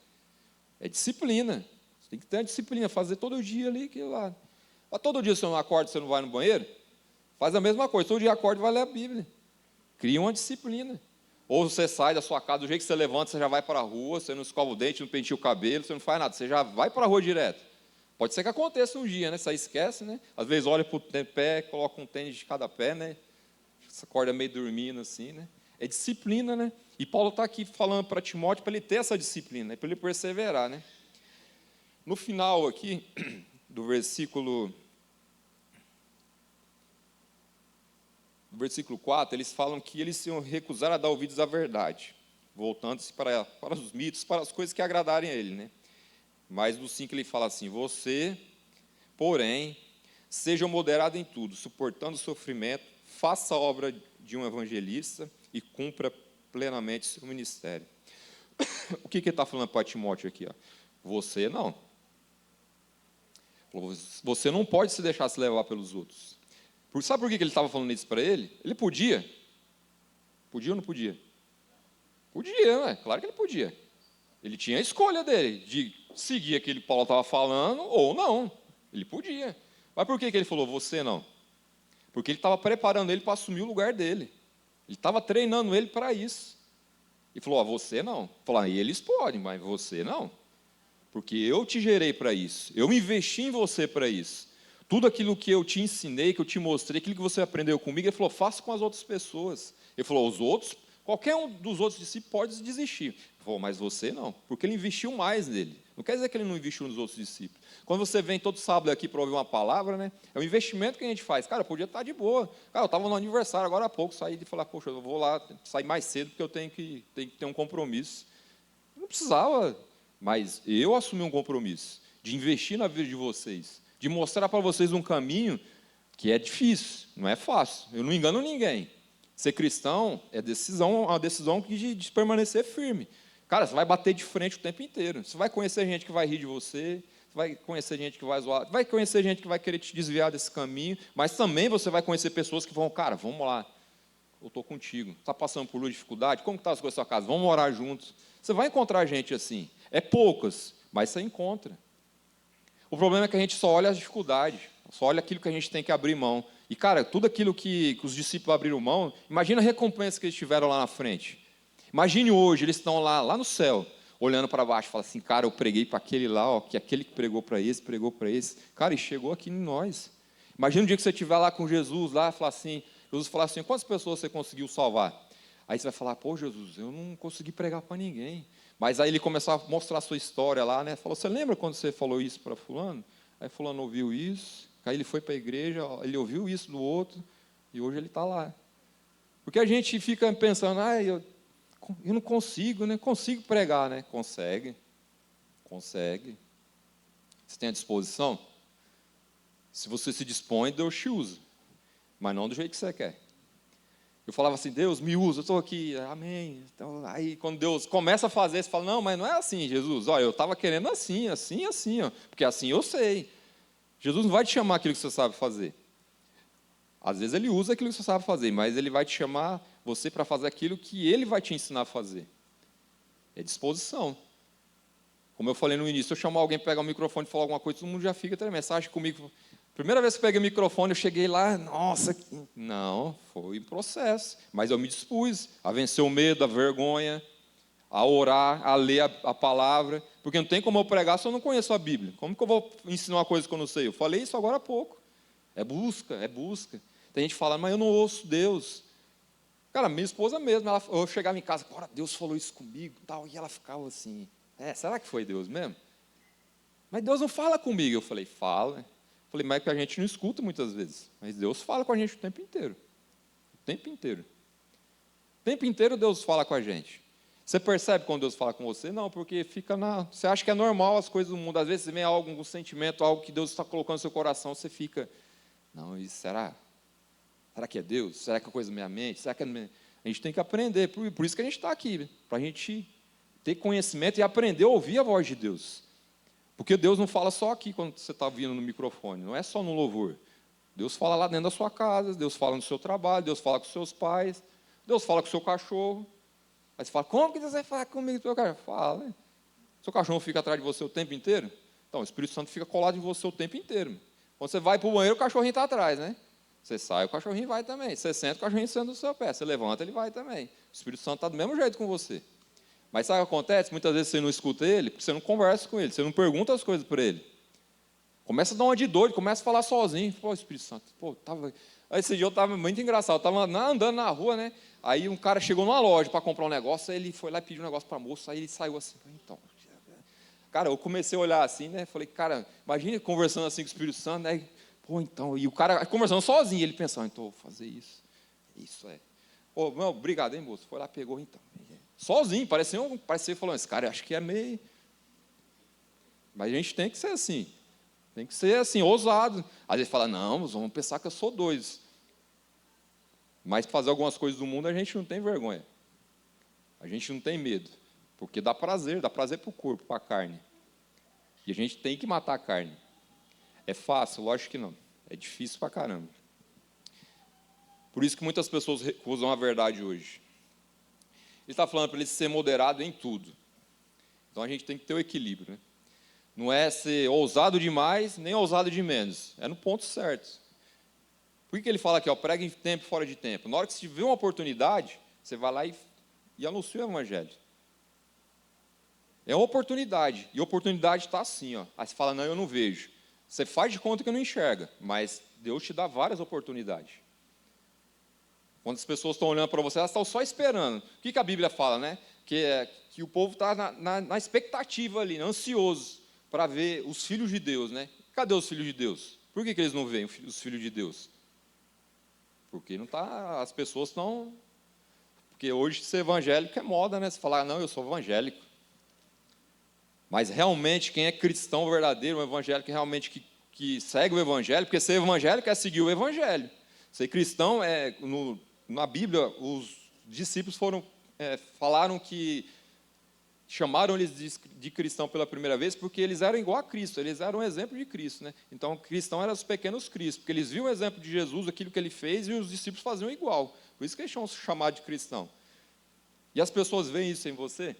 É disciplina. Você tem que ter a disciplina, fazer todo dia ali aquilo lá. Mas todo dia você não acorda, você não vai no banheiro? Faz a mesma coisa, todo dia acorda e vai ler a Bíblia. Cria uma disciplina. Ou você sai da sua casa, do jeito que você levanta, você já vai para a rua, você não escova o dente, não penteia o cabelo, você não faz nada, você já vai para a rua direto. Pode ser que aconteça um dia, né? Você esquece, né? Às vezes olha para o pé, coloca um tênis de cada pé, né? Você acorda meio dormindo assim, né? É disciplina, né? E Paulo está aqui falando para Timóteo para ele ter essa disciplina, para ele perseverar, né? No final aqui, do versículo 4, eles falam que eles se recusaram a dar ouvidos à verdade, voltando-se para os mitos, para as coisas que agradarem a ele, né? Mas no 5 ele fala assim, você, porém, seja moderado em tudo, suportando o sofrimento, faça a obra de um evangelista e cumpra plenamente seu ministério. O que ele está falando para Timóteo aqui? Ó? Você não. Você não pode se deixar se levar pelos outros. Sabe por que ele estava falando isso para ele? Ele podia. Podia ou não podia? Podia, né? Claro que ele podia. Ele tinha a escolha dele, de seguir aquilo que Paulo estava falando ou não. Ele podia. Mas por que ele falou, você não? Porque ele estava preparando ele para assumir o lugar dele. Ele estava treinando ele para isso. E falou, você não. Falou, eles podem, mas você não. Porque eu te gerei para isso. Eu investi em você para isso. Tudo aquilo que eu te ensinei, que eu te mostrei, aquilo que você aprendeu comigo, ele falou, faça com as outras pessoas. Ele falou, os outros, qualquer um dos outros discípulos pode desistir. Ele falou, mas você não, porque ele investiu mais nele. Não quer dizer que ele não investiu nos outros discípulos. Quando você vem todo sábado aqui para ouvir uma palavra, né, é um investimento que a gente faz. Cara, eu podia estar de boa. Cara, eu estava no aniversário agora há pouco, saí de falar, poxa, eu vou lá sair mais cedo porque eu tenho que ter um compromisso. Eu não precisava, mas eu assumi um compromisso de investir na vida de vocês, de mostrar para vocês um caminho que é difícil, não é fácil. Eu não engano ninguém. Ser cristão é uma decisão de permanecer firme. Cara, você vai bater de frente o tempo inteiro. Você vai conhecer gente que vai rir de você, vai conhecer gente que vai zoar, vai conhecer gente que vai querer te desviar desse caminho, mas também você vai conhecer pessoas que vão, cara, vamos lá, eu estou contigo. Está passando por dificuldade? Como está as coisas da sua casa? Vamos orar juntos. Você vai encontrar gente assim. É poucas, mas você encontra. O problema é que a gente só olha as dificuldades, só olha aquilo que a gente tem que abrir mão. E, cara, tudo aquilo que os discípulos abriram mão, imagina a recompensa que eles tiveram lá na frente. Imagine hoje, eles estão lá no céu, olhando para baixo, falam assim, cara, eu preguei para aquele lá, ó, que aquele que pregou para esse, pregou para esse. Cara, e chegou aqui em nós. Imagina um dia que você estiver lá com Jesus, lá, falar assim, Jesus falar assim, quantas pessoas você conseguiu salvar? Aí você vai falar, pô, Jesus, eu não consegui pregar para ninguém. Mas aí ele começar a mostrar a sua história lá, né? Falou, você lembra quando você falou isso para fulano? Aí fulano ouviu isso, aí ele foi para a igreja, ele ouviu isso do outro, e hoje ele está lá. Porque a gente fica pensando, eu não consigo, né? Consigo pregar, né? Consegue. Você tem a disposição? Se você se dispõe, Deus te usa. Mas não do jeito que você quer. Eu falava assim, Deus, me usa, eu estou aqui, amém. Então, aí, quando Deus começa a fazer, você fala, não, mas não é assim, Jesus. Olha, eu estava querendo assim, assim, assim, ó, porque assim eu sei. Jesus não vai te chamar aquilo que você sabe fazer. Às vezes ele usa aquilo que você sabe fazer, mas ele vai te chamar você para fazer aquilo que ele vai te ensinar a fazer. É disposição. Como eu falei no início, se eu chamar alguém para pegar o microfone e falar alguma coisa, todo mundo já fica tendo mensagem comigo. Primeira vez que eu peguei o microfone, eu cheguei lá, nossa, não, foi um processo. Mas eu me dispus a vencer o medo, a vergonha, a orar, a ler a palavra. Porque não tem como eu pregar se eu não conheço a Bíblia. Como que eu vou ensinar uma coisa que eu não sei? Eu falei isso agora há pouco. É busca, é busca. Tem gente que fala, mas eu não ouço Deus. Cara, minha esposa mesmo, eu chegava em casa, ora, Deus falou isso comigo, tal, e ela ficava assim, será que foi Deus mesmo? Mas Deus não fala comigo. Eu falei, fala. Falei, mas é que a gente não escuta muitas vezes. Mas Deus fala com a gente o tempo inteiro. O tempo inteiro. O tempo inteiro Deus fala com a gente. Você percebe quando Deus fala com você? Não, porque você acha que é normal as coisas do mundo. Às vezes você vê algum sentimento, algo que Deus está colocando no seu coração, você fica, não, isso será? Será que é Deus? Será que é coisa da minha mente? Será que é... A gente tem que aprender. Por isso que a gente está aqui, para a gente ter conhecimento e aprender a ouvir a voz de Deus. Porque Deus não fala só aqui quando você está vindo no microfone, não é só no louvor. Deus fala lá dentro da sua casa, Deus fala no seu trabalho, Deus fala com seus pais, Deus fala com o seu cachorro. Aí você fala, como que Deus vai falar comigo? Seu cachorro? Fala, né? Seu cachorro fica atrás de você o tempo inteiro? Então, o Espírito Santo fica colado em você o tempo inteiro. Quando você vai para o banheiro, o cachorrinho está atrás, né? Você sai, o cachorrinho vai também. Você senta, o cachorrinho senta no seu pé. Você levanta, ele vai também. O Espírito Santo está do mesmo jeito com você. Mas sabe o que acontece? Muitas vezes você não escuta ele, porque você não conversa com ele, você não pergunta as coisas para ele. Começa a dar uma de doido, começa a falar sozinho. Pô, Espírito Santo, Aí esse dia eu estava muito engraçado, eu estava andando na rua, né? Aí um cara chegou numa loja para comprar um negócio, aí ele foi lá e pediu um negócio para a moça, aí ele saiu assim, então... Cara, eu comecei a olhar assim, né? Falei, cara, imagina conversando assim com o Espírito Santo, né? Pô, então... E o cara conversando sozinho, ele pensando, então, vou fazer isso. Isso é... Pô, não, obrigado, hein, moço? Foi lá, pegou, então... Sozinho, parecia falando, esse cara, eu acho que é meio... Mas a gente tem que ser assim. Tem que ser assim, ousado. Às vezes fala, não, vamos pensar que eu sou doido. Mas para fazer algumas coisas do mundo, a gente não tem vergonha. A gente não tem medo. Porque dá prazer para o corpo, para a carne. E a gente tem que matar a carne. É fácil? Lógico que não. É difícil para caramba. Por isso que muitas pessoas recusam a verdade hoje. Ele está falando para ele ser moderado em tudo. Então a gente tem que ter o equilíbrio, né? Não é ser ousado demais, nem ousado de menos. É no ponto certo. Por que ele fala aqui, prega em tempo e fora de tempo? Na hora que você tiver uma oportunidade, você vai lá e anuncia o evangelho. É uma oportunidade. E a oportunidade está assim, ó. Aí você fala, não, eu não vejo. Você faz de conta que não enxerga, mas Deus te dá várias oportunidades. Quando as pessoas estão olhando para você, elas estão só esperando. O que a Bíblia fala, né? Que o povo está na expectativa ali, ansioso, para ver os filhos de Deus, né? Cadê os filhos de Deus? Por que eles não veem os filhos de Deus? Porque não tá, as pessoas estão... Porque hoje ser evangélico é moda, né? Você falar, não, eu sou evangélico. Mas realmente, quem é cristão verdadeiro, um evangélico realmente que segue o evangelho, porque ser evangélico é seguir o evangelho. Ser cristão na Bíblia, os discípulos falaram que chamaram eles de cristão pela primeira vez porque eles eram igual a Cristo, eles eram um exemplo de Cristo, né? Então, cristão eram os pequenos Cristos, porque eles viam o exemplo de Jesus, aquilo que ele fez, e os discípulos faziam igual. Por isso que eles chamam de cristão. E as pessoas veem isso em você?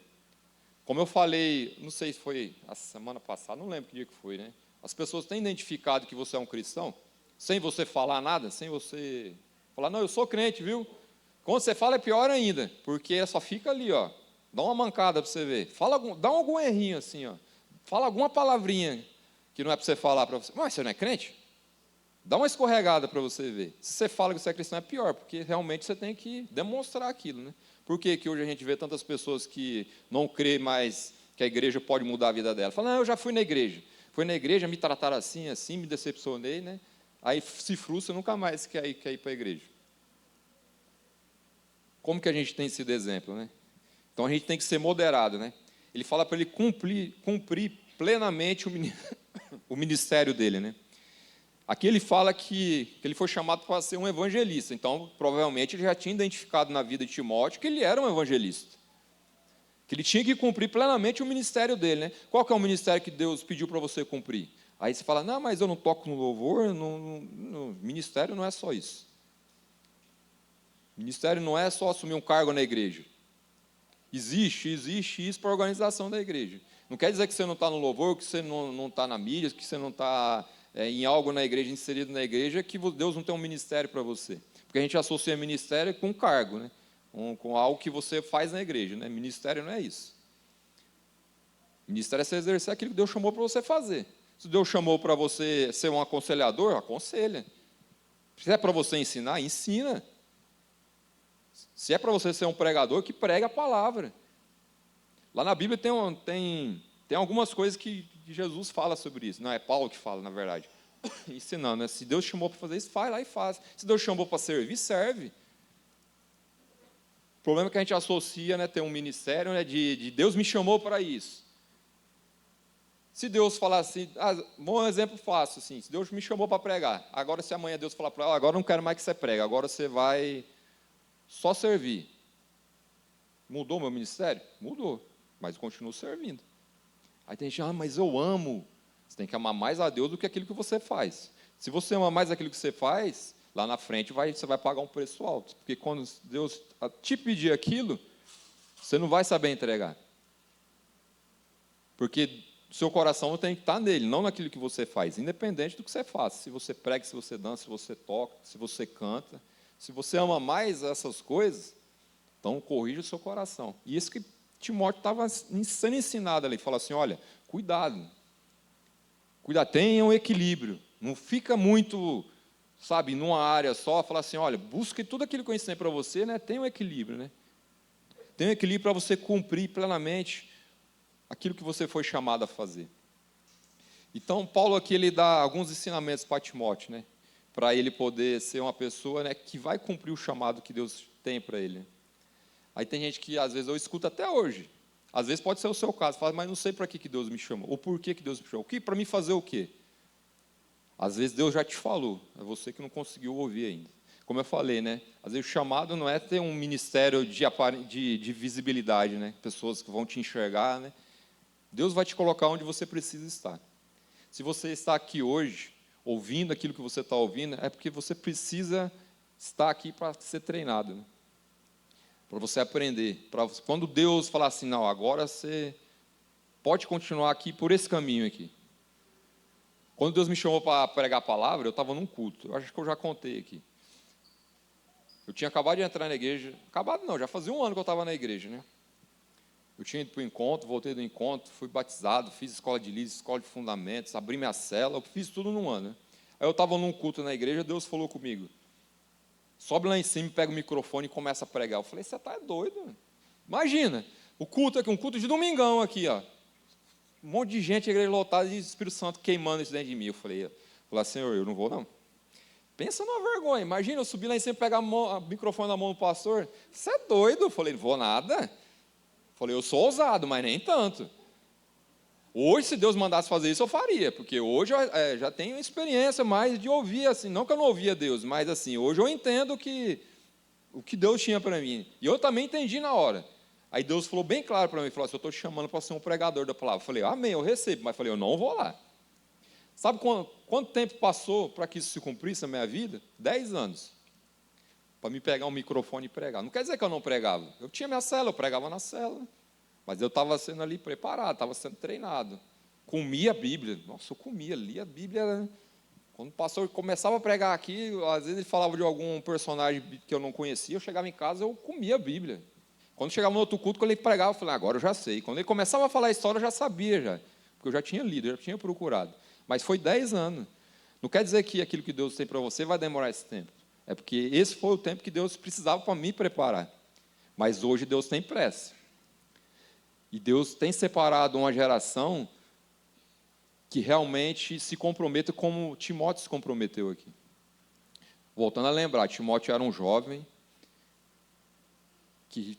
Como eu falei, não sei se foi a semana passada, não lembro que dia que foi, né? As pessoas têm identificado que você é um cristão, sem você falar nada, sem você falar, não, eu sou crente, viu? Quando você fala é pior ainda, porque só fica ali, ó. Dá uma mancada para você ver. Dá algum errinho assim, ó. Fala alguma palavrinha que não é para você falar para você. Mas você não é crente? Dá uma escorregada para você ver. Se você fala que você é cristão, é pior, porque realmente você tem que demonstrar aquilo, né? Por que hoje a gente vê tantas pessoas que não crê mais que a igreja pode mudar a vida dela? Fala, não, eu já fui na igreja. Fui na igreja, me trataram assim, assim, me decepcionei, né? Aí se frustra, nunca mais quer ir para a igreja. Como que a gente tem sido exemplo, né? Então a gente tem que ser moderado, né? Ele fala para ele cumprir plenamente o ministério dele, né? Aqui ele fala que ele foi chamado para ser um evangelista. Então, provavelmente, ele já tinha identificado na vida de Timóteo que ele era um evangelista. Que ele tinha que cumprir plenamente o ministério dele, né? Qual que é o ministério que Deus pediu para você cumprir? Aí você fala, não, mas eu não toco no louvor, ministério não é só isso. Ministério não é só assumir um cargo na igreja. Existe isso para a organização da igreja. Não quer dizer que você não está no louvor, que você não está na mídia, que você não está em algo na igreja, inserido na igreja, que Deus não tem um ministério para você. Porque a gente associa ministério com cargo, né? Com algo que você faz na igreja, né? Ministério não é isso. Ministério é você exercer aquilo que Deus chamou para você fazer. Se Deus chamou para você ser um aconselhador, aconselha. Se é para você ensinar, ensina. Se é para você ser um pregador, que prega a palavra. Lá na Bíblia tem algumas coisas que Jesus fala sobre isso. Não, é Paulo que fala, na verdade. Ensinando, né? Se Deus chamou para fazer isso, vai lá e faz. Se Deus chamou para servir, serve. O problema é que a gente associa, né, ter um ministério, né, de Deus me chamou para isso. Se Deus falar assim, bom exemplo fácil, assim, se Deus me chamou para pregar, agora se amanhã Deus falar para ela, agora eu não quero mais que você pregue, agora você vai só servir. Mudou meu ministério? Mudou, mas eu continuo servindo. Aí tem gente, mas eu amo. Você tem que amar mais a Deus do que aquilo que você faz. Se você ama mais aquilo que você faz, lá na frente você vai pagar um preço alto. Porque quando Deus te pedir aquilo, você não vai saber entregar. Porque o seu coração tem que estar nele, não naquilo que você faz, independente do que você faz. Se você prega, se você dança, se você toca, se você canta. Se você ama mais essas coisas, então corrija o seu coração. E isso que Timóteo estava sendo ensinado ali. Fala assim, olha, cuidado, tenha um equilíbrio. Não fica muito, sabe, numa área só. Fala assim, olha, busque tudo aquilo que eu ensinei para você, né? Tem um equilíbrio, né? Tem um equilíbrio para você cumprir plenamente aquilo que você foi chamado a fazer. Então, Paulo aqui, ele dá alguns ensinamentos para Timóteo, né? Para ele poder ser uma pessoa, né, que vai cumprir o chamado que Deus tem para ele. Aí tem gente que, às vezes, eu escuto até hoje. Às vezes pode ser o seu caso, fala, mas não sei para que Deus me chamou, ou por que Deus me chamou. Para mim fazer o quê? Às vezes Deus já te falou, é você que não conseguiu ouvir ainda. Como eu falei, né? Às vezes o chamado não é ter um ministério de visibilidade, né? Pessoas que vão te enxergar, né? Deus vai te colocar onde você precisa estar. Se você está aqui hoje, ouvindo aquilo que você está ouvindo, é porque você precisa estar aqui para ser treinado, né? Para você aprender. Quando Deus falar assim, não, agora você pode continuar aqui por esse caminho aqui. Quando Deus me chamou para pregar a palavra, eu estava num culto. Eu acho que eu já contei aqui. Eu tinha acabado de entrar na igreja. Acabado não, já fazia um ano que eu estava na igreja, né? Eu tinha ido para o encontro, voltei do encontro, fui batizado, fiz escola de líderes, escola de fundamentos, abri minha cela, eu fiz tudo num ano, né? Aí eu estava num culto na igreja, Deus falou comigo, sobe lá em cima, pega o microfone e começa a pregar. Eu falei, você está doido? Imagina, o culto aqui, um culto de domingão aqui, ó. Um monte de gente, a igreja lotada, e o Espírito Santo queimando isso dentro de mim. Eu falei, Senhor, eu não vou não. Pensa numa vergonha, imagina eu subir lá em cima, pegar o microfone na mão do pastor. Você é doido? Eu falei, não vou nada. Eu falei, eu sou ousado, mas nem tanto. Hoje, se Deus mandasse fazer isso, eu faria, porque hoje eu já tenho experiência mais de ouvir, assim, não que eu não ouvia Deus, mas assim, hoje eu entendo o que Deus tinha para mim. E eu também entendi na hora. Aí Deus falou bem claro para mim, falou assim, eu estou te chamando para ser um pregador da palavra. Eu falei, amém, eu recebo, mas falei, eu não vou lá. Sabe quanto tempo passou para que isso se cumprisse na minha vida? 10 anos. Para me pegar um microfone e pregar. Não quer dizer que eu não pregava. Eu tinha minha cela, eu pregava na cela. Mas eu estava sendo ali preparado, estava sendo treinado. Comia a Bíblia. Nossa, eu comia, lia a Bíblia. Né? Quando o pastor começava a pregar aqui, às vezes ele falava de algum personagem que eu não conhecia, eu chegava em casa, eu comia a Bíblia. Quando chegava no outro culto, quando ele pregava, eu falei, agora eu já sei. Quando ele começava a falar a história, eu já sabia, já, porque eu já tinha lido, eu já tinha procurado. Mas foi 10 anos. Não quer dizer que aquilo que Deus tem para você vai demorar esse tempo. É porque esse foi o tempo que Deus precisava para me preparar. Mas hoje Deus tem pressa. E Deus tem separado uma geração que realmente se comprometa como Timóteo se comprometeu aqui. Voltando a lembrar, Timóteo era um jovem que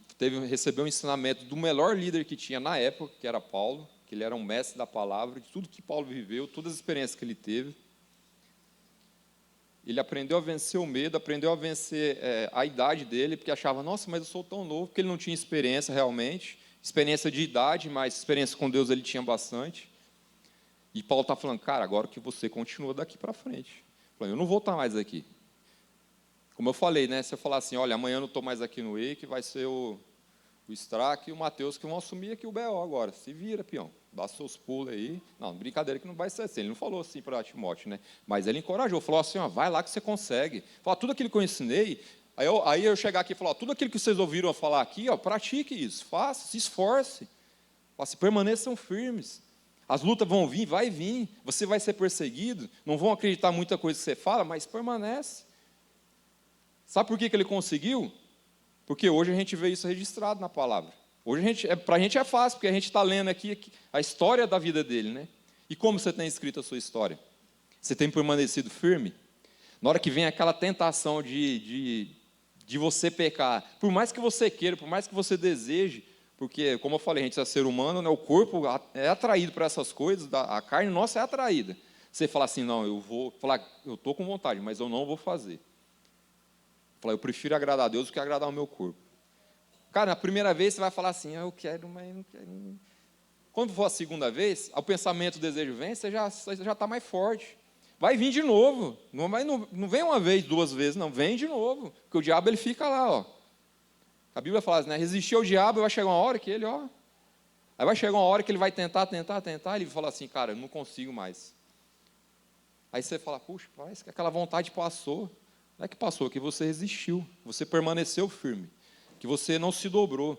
recebeu um ensinamento do melhor líder que tinha na época, que era Paulo, que ele era um mestre da palavra, de tudo que Paulo viveu, todas as experiências que ele teve. Ele aprendeu a vencer o medo, aprendeu a vencer a idade dele, porque achava, nossa, mas eu sou tão novo, porque ele não tinha experiência realmente, experiência de idade, mas experiência com Deus ele tinha bastante. E Paulo está falando, cara, agora que você continua daqui para frente. Eu não vou estar mais aqui. Como eu falei, né? Se eu falar assim, olha, amanhã eu não estou mais aqui no EI, que vai ser o Strack e o Matheus que vão assumir aqui o BO agora. Se vira, peão. Dá seus pulos aí. Não, brincadeira que não vai ser assim. Ele não falou assim para Timóteo, né? Mas ele encorajou, falou assim, ó, vai lá que você consegue. Fala, tudo aquilo que eu ensinei, aí eu chegar aqui e falar, tudo aquilo que vocês ouviram falar aqui, ó, pratique isso, faça, se esforce. Fala, permaneçam firmes. As lutas vão vir, vai vir. Você vai ser perseguido, não vão acreditar muita coisa que você fala, mas permanece. Sabe por que ele conseguiu? Porque hoje a gente vê isso registrado na palavra. Hoje para a gente é fácil, porque a gente está lendo aqui a história da vida dele, né? E como você tem escrito a sua história? Você tem permanecido firme? Na hora que vem aquela tentação de você pecar, por mais que você queira, por mais que você deseje, porque, como eu falei, a gente é ser humano, né? O corpo é atraído para essas coisas, a carne nossa é atraída. Você fala assim, não, eu vou falar, eu estou com vontade, mas eu não vou fazer. Eu prefiro agradar a Deus do que agradar o meu corpo. Cara, na primeira vez você vai falar assim, eu quero, mas não quero. Quando for a segunda vez, o pensamento, o desejo vem, você já está mais forte. Vai vir de novo. Não vem uma vez, duas vezes, não. Vem de novo. Porque o diabo ele fica lá, ó. A Bíblia fala assim, né? Resistir ao diabo, vai chegar uma hora que ele, ó. Aí vai chegar uma hora que ele vai tentar, ele vai falar assim, cara, eu não consigo mais. Aí você fala, puxa, parece que aquela vontade passou. Não é que passou, que você resistiu, você permaneceu firme, que você não se dobrou.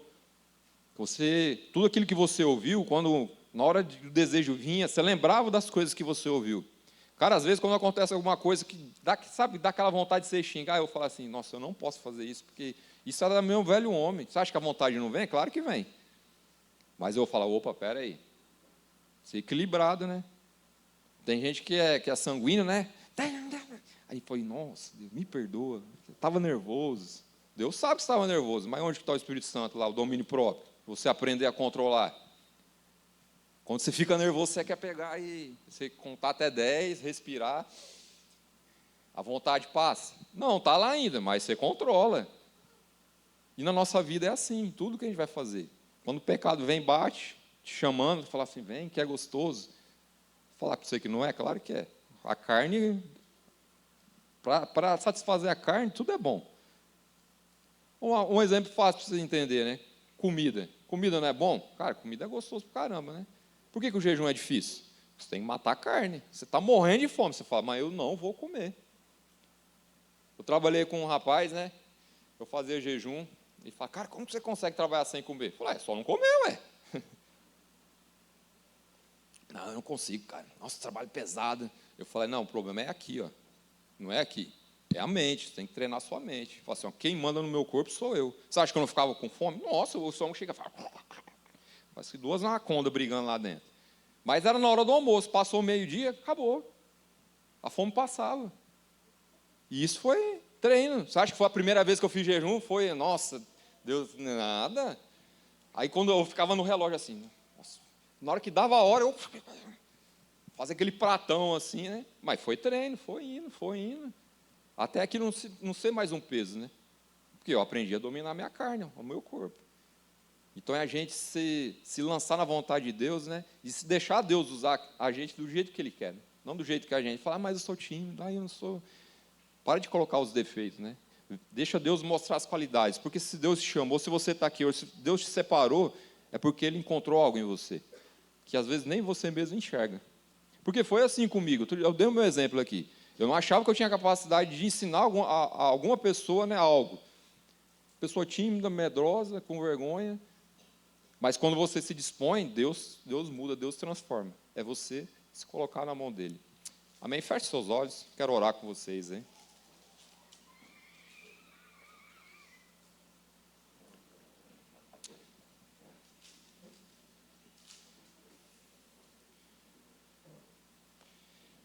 Tudo aquilo que você ouviu, quando na hora do desejo vinha, você lembrava das coisas que você ouviu. Cara, às vezes quando acontece alguma coisa que dá aquela vontade de você xingar, eu falo assim, nossa, eu não posso fazer isso, porque isso é do meu velho homem. Você acha que a vontade não vem? Claro que vem. Mas eu falo, opa, pera aí. Ser equilibrado, né? Tem gente que é sanguíneo, né? Aí foi, nossa, Deus, me perdoa, estava nervoso. Deus sabe que estava nervoso, mas onde está o Espírito Santo lá, o domínio próprio? Você aprender a controlar. Quando você fica nervoso, você quer pegar e você contar até 10, respirar. A vontade passa. Não, está lá ainda, mas você controla. E na nossa vida é assim, tudo que a gente vai fazer. Quando o pecado vem, bate, te chamando, fala assim, vem, que é gostoso. Falar com você que não é, claro que é. A carne... Para satisfazer a carne, tudo é bom. Um exemplo fácil para você entender, né? Comida. Comida não é bom? Cara, comida é gostoso para caramba, né? Por que o jejum é difícil? Você tem que matar a carne. Você está morrendo de fome. Você fala, mas eu não vou comer. Eu trabalhei com um rapaz, né? Eu fazia jejum. Ele fala, cara, como você consegue trabalhar sem comer? Eu falei, é só não comer, ué. Não, eu não consigo, cara. Nossa, trabalho pesado. Eu falei, não, o problema é aqui, ó. Não é aqui, é a mente, você tem que treinar a sua mente. Fala assim, ó, quem manda no meu corpo sou eu. Você acha que eu não ficava com fome? Nossa, o som chega e fala... Parece que duas anacondas brigando lá dentro. Mas era na hora do almoço, passou o meio-dia, acabou. A fome passava. E isso foi treino. Você acha que foi a primeira vez que eu fiz jejum? Foi, nossa, Deus, nada. Aí quando eu ficava no relógio assim, nossa, na hora que dava a hora, eu... Fazer aquele pratão assim, né? Mas foi treino, foi indo. Até que não ser mais um peso, né? Porque eu aprendi a dominar a minha carne, o meu corpo. Então é a gente se lançar na vontade de Deus, né? E se deixar Deus usar a gente do jeito que Ele quer, né? Não do jeito que a gente fala, mas eu sou tímido, eu não sou... Para de colocar os defeitos, né? Deixa Deus mostrar as qualidades. Porque se Deus te chamou, se você está aqui hoje, se Deus te separou, é porque Ele encontrou algo em você. que às vezes nem você mesmo enxerga. Porque foi assim comigo. Eu dei o meu exemplo aqui. Eu não achava que eu tinha capacidade de ensinar a alguma pessoa, né, algo. Pessoa tímida, medrosa, com vergonha. Mas quando você se dispõe, Deus muda, Deus transforma. É você se colocar na mão dele. Amém? Feche seus olhos. Quero orar com vocês, hein?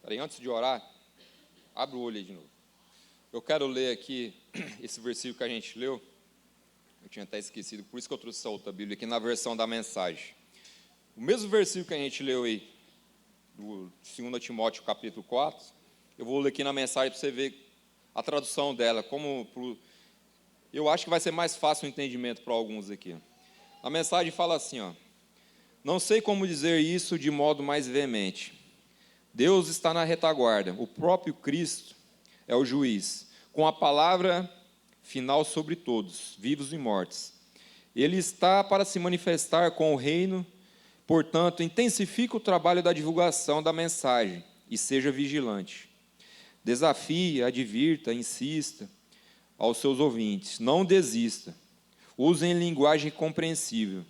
Peraí, antes de orar, abre o olho aí de novo. Eu quero ler aqui esse versículo que a gente leu. Eu tinha até esquecido, por isso que eu trouxe essa outra Bíblia aqui na versão da mensagem. O mesmo versículo que a gente leu aí, do 2 Timóteo capítulo 4, eu vou ler aqui na mensagem para você ver a tradução dela. Eu acho que vai ser mais fácil o entendimento para alguns aqui. A mensagem fala assim, ó: não sei como dizer isso de modo mais veemente. Deus está na retaguarda, o próprio Cristo é o juiz, com a palavra final sobre todos, vivos e mortos. Ele está para se manifestar com o reino, portanto, intensifique o trabalho da divulgação da mensagem e seja vigilante. Desafie, advirta, insista aos seus ouvintes, não desista. Usem linguagem compreensível.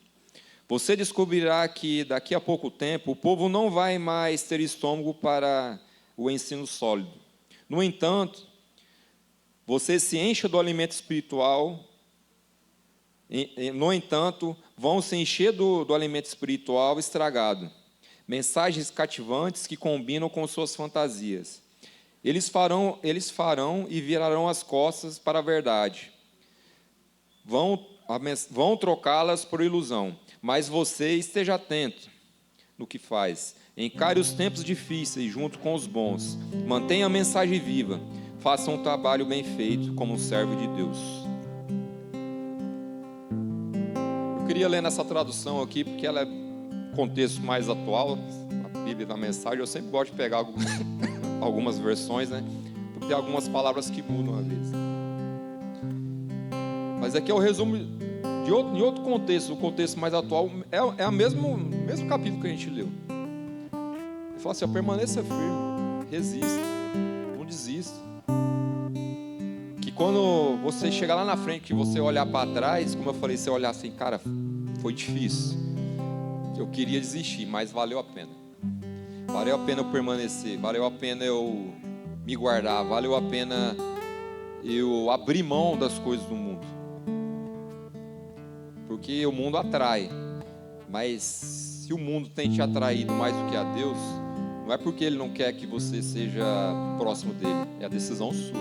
Você descobrirá que, daqui a pouco tempo, o povo não vai mais ter estômago para o ensino sólido. No entanto, você se encha do alimento espiritual. No entanto, vão se encher do alimento espiritual estragado. Mensagens cativantes que combinam com suas fantasias. Eles farão e virarão as costas para a verdade. Vão trocá-las por ilusão. Mas você esteja atento no que faz. Encare os tempos difíceis junto com os bons. Mantenha a mensagem viva. Faça um trabalho bem feito como um servo de Deus. Eu queria ler nessa tradução aqui, porque ela é um contexto mais atual. A Bíblia da mensagem, eu sempre gosto de pegar algumas versões, né? Porque tem algumas palavras que mudam às vezes. Mas aqui é o resumo em outro contexto, o contexto mais atual, é o mesmo capítulo que a gente leu. Ele fala assim, permaneça firme, resista, não desista. Que quando você chegar lá na frente, que você olhar para trás, como eu falei, você olhar assim, cara, foi difícil. Eu queria desistir, mas valeu a pena. Valeu a pena eu permanecer, valeu a pena eu me guardar, valeu a pena eu abrir mão das coisas do mundo. Porque o mundo atrai, mas se o mundo tem te atraído mais do que a Deus, não é porque Ele não quer que você seja próximo dEle, é a decisão sua,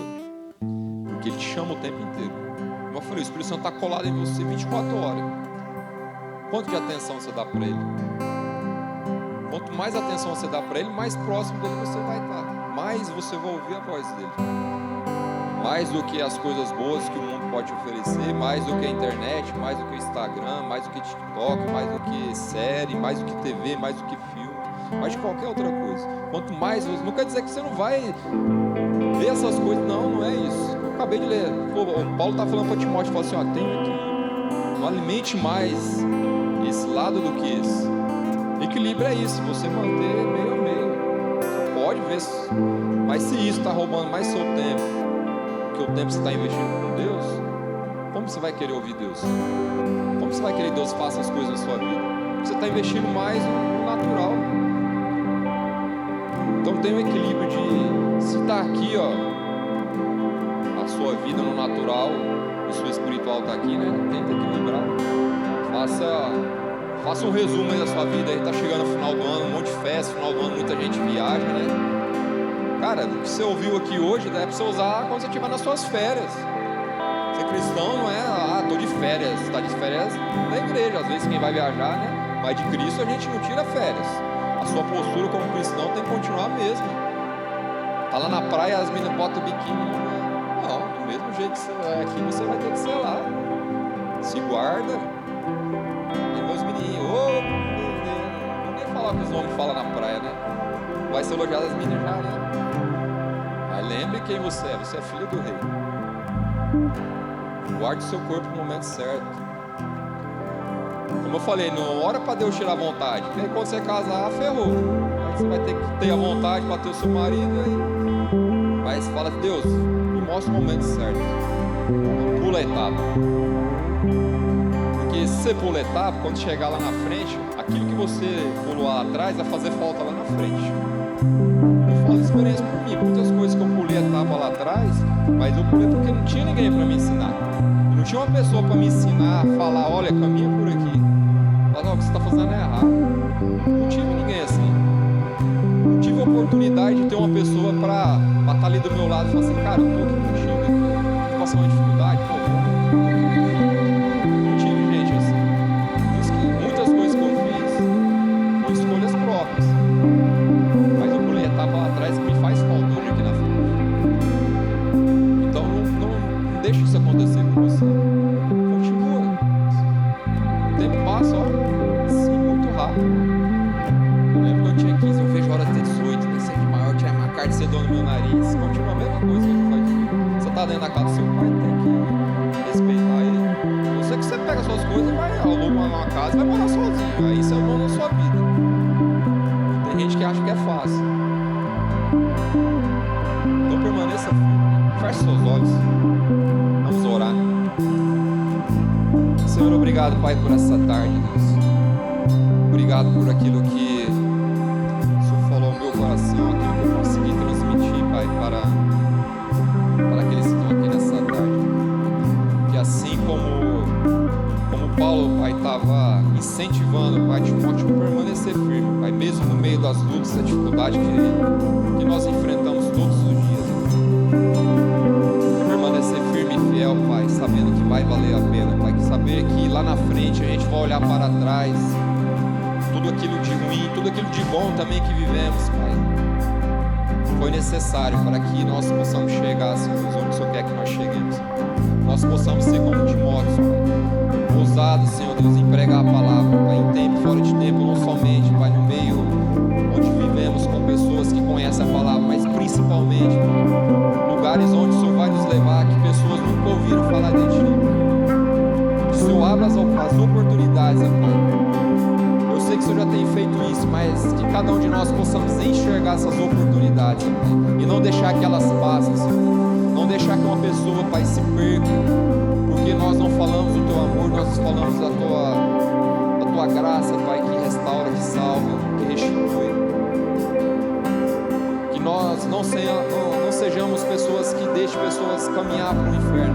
porque Ele te chama o tempo inteiro. Como eu falei, o Espírito Santo está colado em você 24 horas. Quanto de atenção você dá para Ele? Quanto mais atenção você dá para Ele, mais próximo dEle você vai estar, mais você vai ouvir a voz dEle. Mais do que as coisas boas que o mundo pode te oferecer, mais do que a internet, mais do que o Instagram, mais do que TikTok, mais do que série, mais do que TV, mais do que filme, mais de qualquer outra coisa. Quanto mais você... Não quer dizer que você não vai ver essas coisas, não é isso. Eu acabei de ler. O Paulo está falando para Timóteo, fala assim, não alimente mais esse lado do que esse. Equilíbrio é isso, você manter meio a meio. Você pode ver, mas se isso está roubando mais seu tempo, que o tempo você está investindo com Deus, como você vai querer ouvir Deus? Como você vai querer que Deus faça as coisas na sua vida? Você está investindo mais no natural. Então tem um equilíbrio de, se está aqui, ó, a sua vida no natural, o seu espiritual está aqui, né? Tenta equilibrar. Faça um resumo aí da sua vida. Aí está chegando o final do ano, um monte de festa, final do ano muita gente viaja, né? Cara, o que você ouviu aqui hoje deve você usar quando você estiver nas suas férias. Ser cristão não é, tô de férias. Está de férias na igreja. Às vezes quem vai viajar, né? Mas de Cristo a gente não tira férias. A sua postura como cristão tem que continuar a mesma. Tá lá na praia, as meninas botam o biquíni. Não, do mesmo jeito que você é aqui, você vai ter que ser lá. Se guarda. E meus menininhos, não vou nem falar o que os homens falam na praia, né? Vai ser elogiado as meninas já, né? Mas lembre quem você é filho do rei. Guarde o seu corpo no momento certo. Como eu falei, não ora para Deus tirar a vontade, porque aí quando você casar, ferrou. Aí você vai ter que ter a vontade para ter o seu marido aí. Mas fala, Deus, me mostra o momento certo. Pula a etapa. Porque se você pula a etapa, quando chegar lá na frente, aquilo que você pulou lá atrás vai fazer falta lá na frente. Eu falo de experiência por mim, muitas coisas que eu pulei a etapa lá atrás, mas eu pulei porque não tinha ninguém para me ensinar. Não tinha uma pessoa para me ensinar a falar, olha, caminha por aqui. Falar, o que você está fazendo é errado. Não tive ninguém assim. Não tive a oportunidade de ter uma pessoa para estar ali do meu lado e falar assim, cara, eu estou aqui contigo, estou passando uma dificuldade, pô, não tive gente assim. Por isso que muitas coisas que eu fiz foram escolhas próprias. Mas eu pulei a etapa lá atrás que me faz falta hoje aqui na frente. Então não deixe isso acontecer com você. Continua. O tempo passa, ó, assim, muito rápido. Eu lembro que eu tinha 15, eu vejo a hora de ter 18, né? Ser de maior, tirar uma carta de sedão no meu nariz. Continua a mesma coisa que eu falei. Você tá dentro da casa do seu pai, tem que respeitar ele. Eu sei que você pega suas coisas e vai aluga uma casa e vai morar sozinho. Aí isso é bom na sua vida. Tem gente que acha que é fácil. Então permaneça firme. Feche seus olhos. Vamos orar. Senhor, obrigado, Pai, por essa tarde, Deus. Obrigado por aquilo que o Senhor falou ao meu coração, aquilo que eu consegui transmitir, Pai, para aqueles que estão aqui nessa tarde. Que assim como Paulo, Pai, estava incentivando, Pai, Timóteo a permanecer firme, Pai, mesmo no meio das lutas, da dificuldade que nós enfrentamos todos os dias. Permanecer firme e fiel, Pai, sabendo que vai valer a pena, Pai, que saber que lá na frente a gente vai olhar para trás, tudo aquilo de ruim, tudo aquilo de bom também que vivemos, Pai, foi necessário para que nós possamos chegar, Senhor Deus, onde o Senhor quer que nós cheguemos. Nós possamos ser como Timóteo, Pai, ousados, Senhor Deus, em pregar a palavra, Pai, em tempo e fora de tempo, não somente, Pai, no meio onde vivemos com pessoas que conhecem a palavra, mas principalmente, Pai, lugares onde o Senhor vai nos levar, que pessoas nunca ouviram falar de Ti. Que o Senhor abra as oportunidades, Pai. Eu sei que o Senhor já tem feito isso, mas que cada um de nós possamos enxergar essas oportunidades, Pai, e não deixar que elas passem, Senhor. Não deixar que uma pessoa, Pai, se perca, porque nós não falamos do Teu amor, nós falamos da Tua graça, Pai, que restaura, que salva, que restitui. Que nós não sejamos pessoas que deixem pessoas caminhar para o inferno.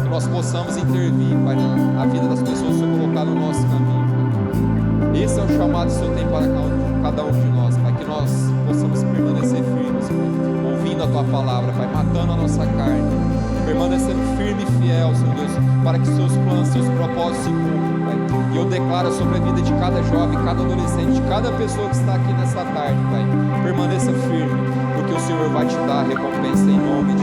Que nós possamos intervir, Pai, na vida das pessoas que colocar no nosso caminho, Pai. Esse é o chamado que o Senhor tem para cada um de nós, Pai, que nós possamos permanecer firmes, Pai, ouvindo a Tua palavra, Pai, matando a nossa carne, permanecendo firme e fiel, Senhor Deus, para que Seus planos, Seus propósitos se cumpram, Pai. E eu declaro sobre a vida de cada jovem, cada adolescente, de cada pessoa que está aqui nessa tarde, Pai, permaneça firme, porque o Senhor vai te dar a recompensa em nome de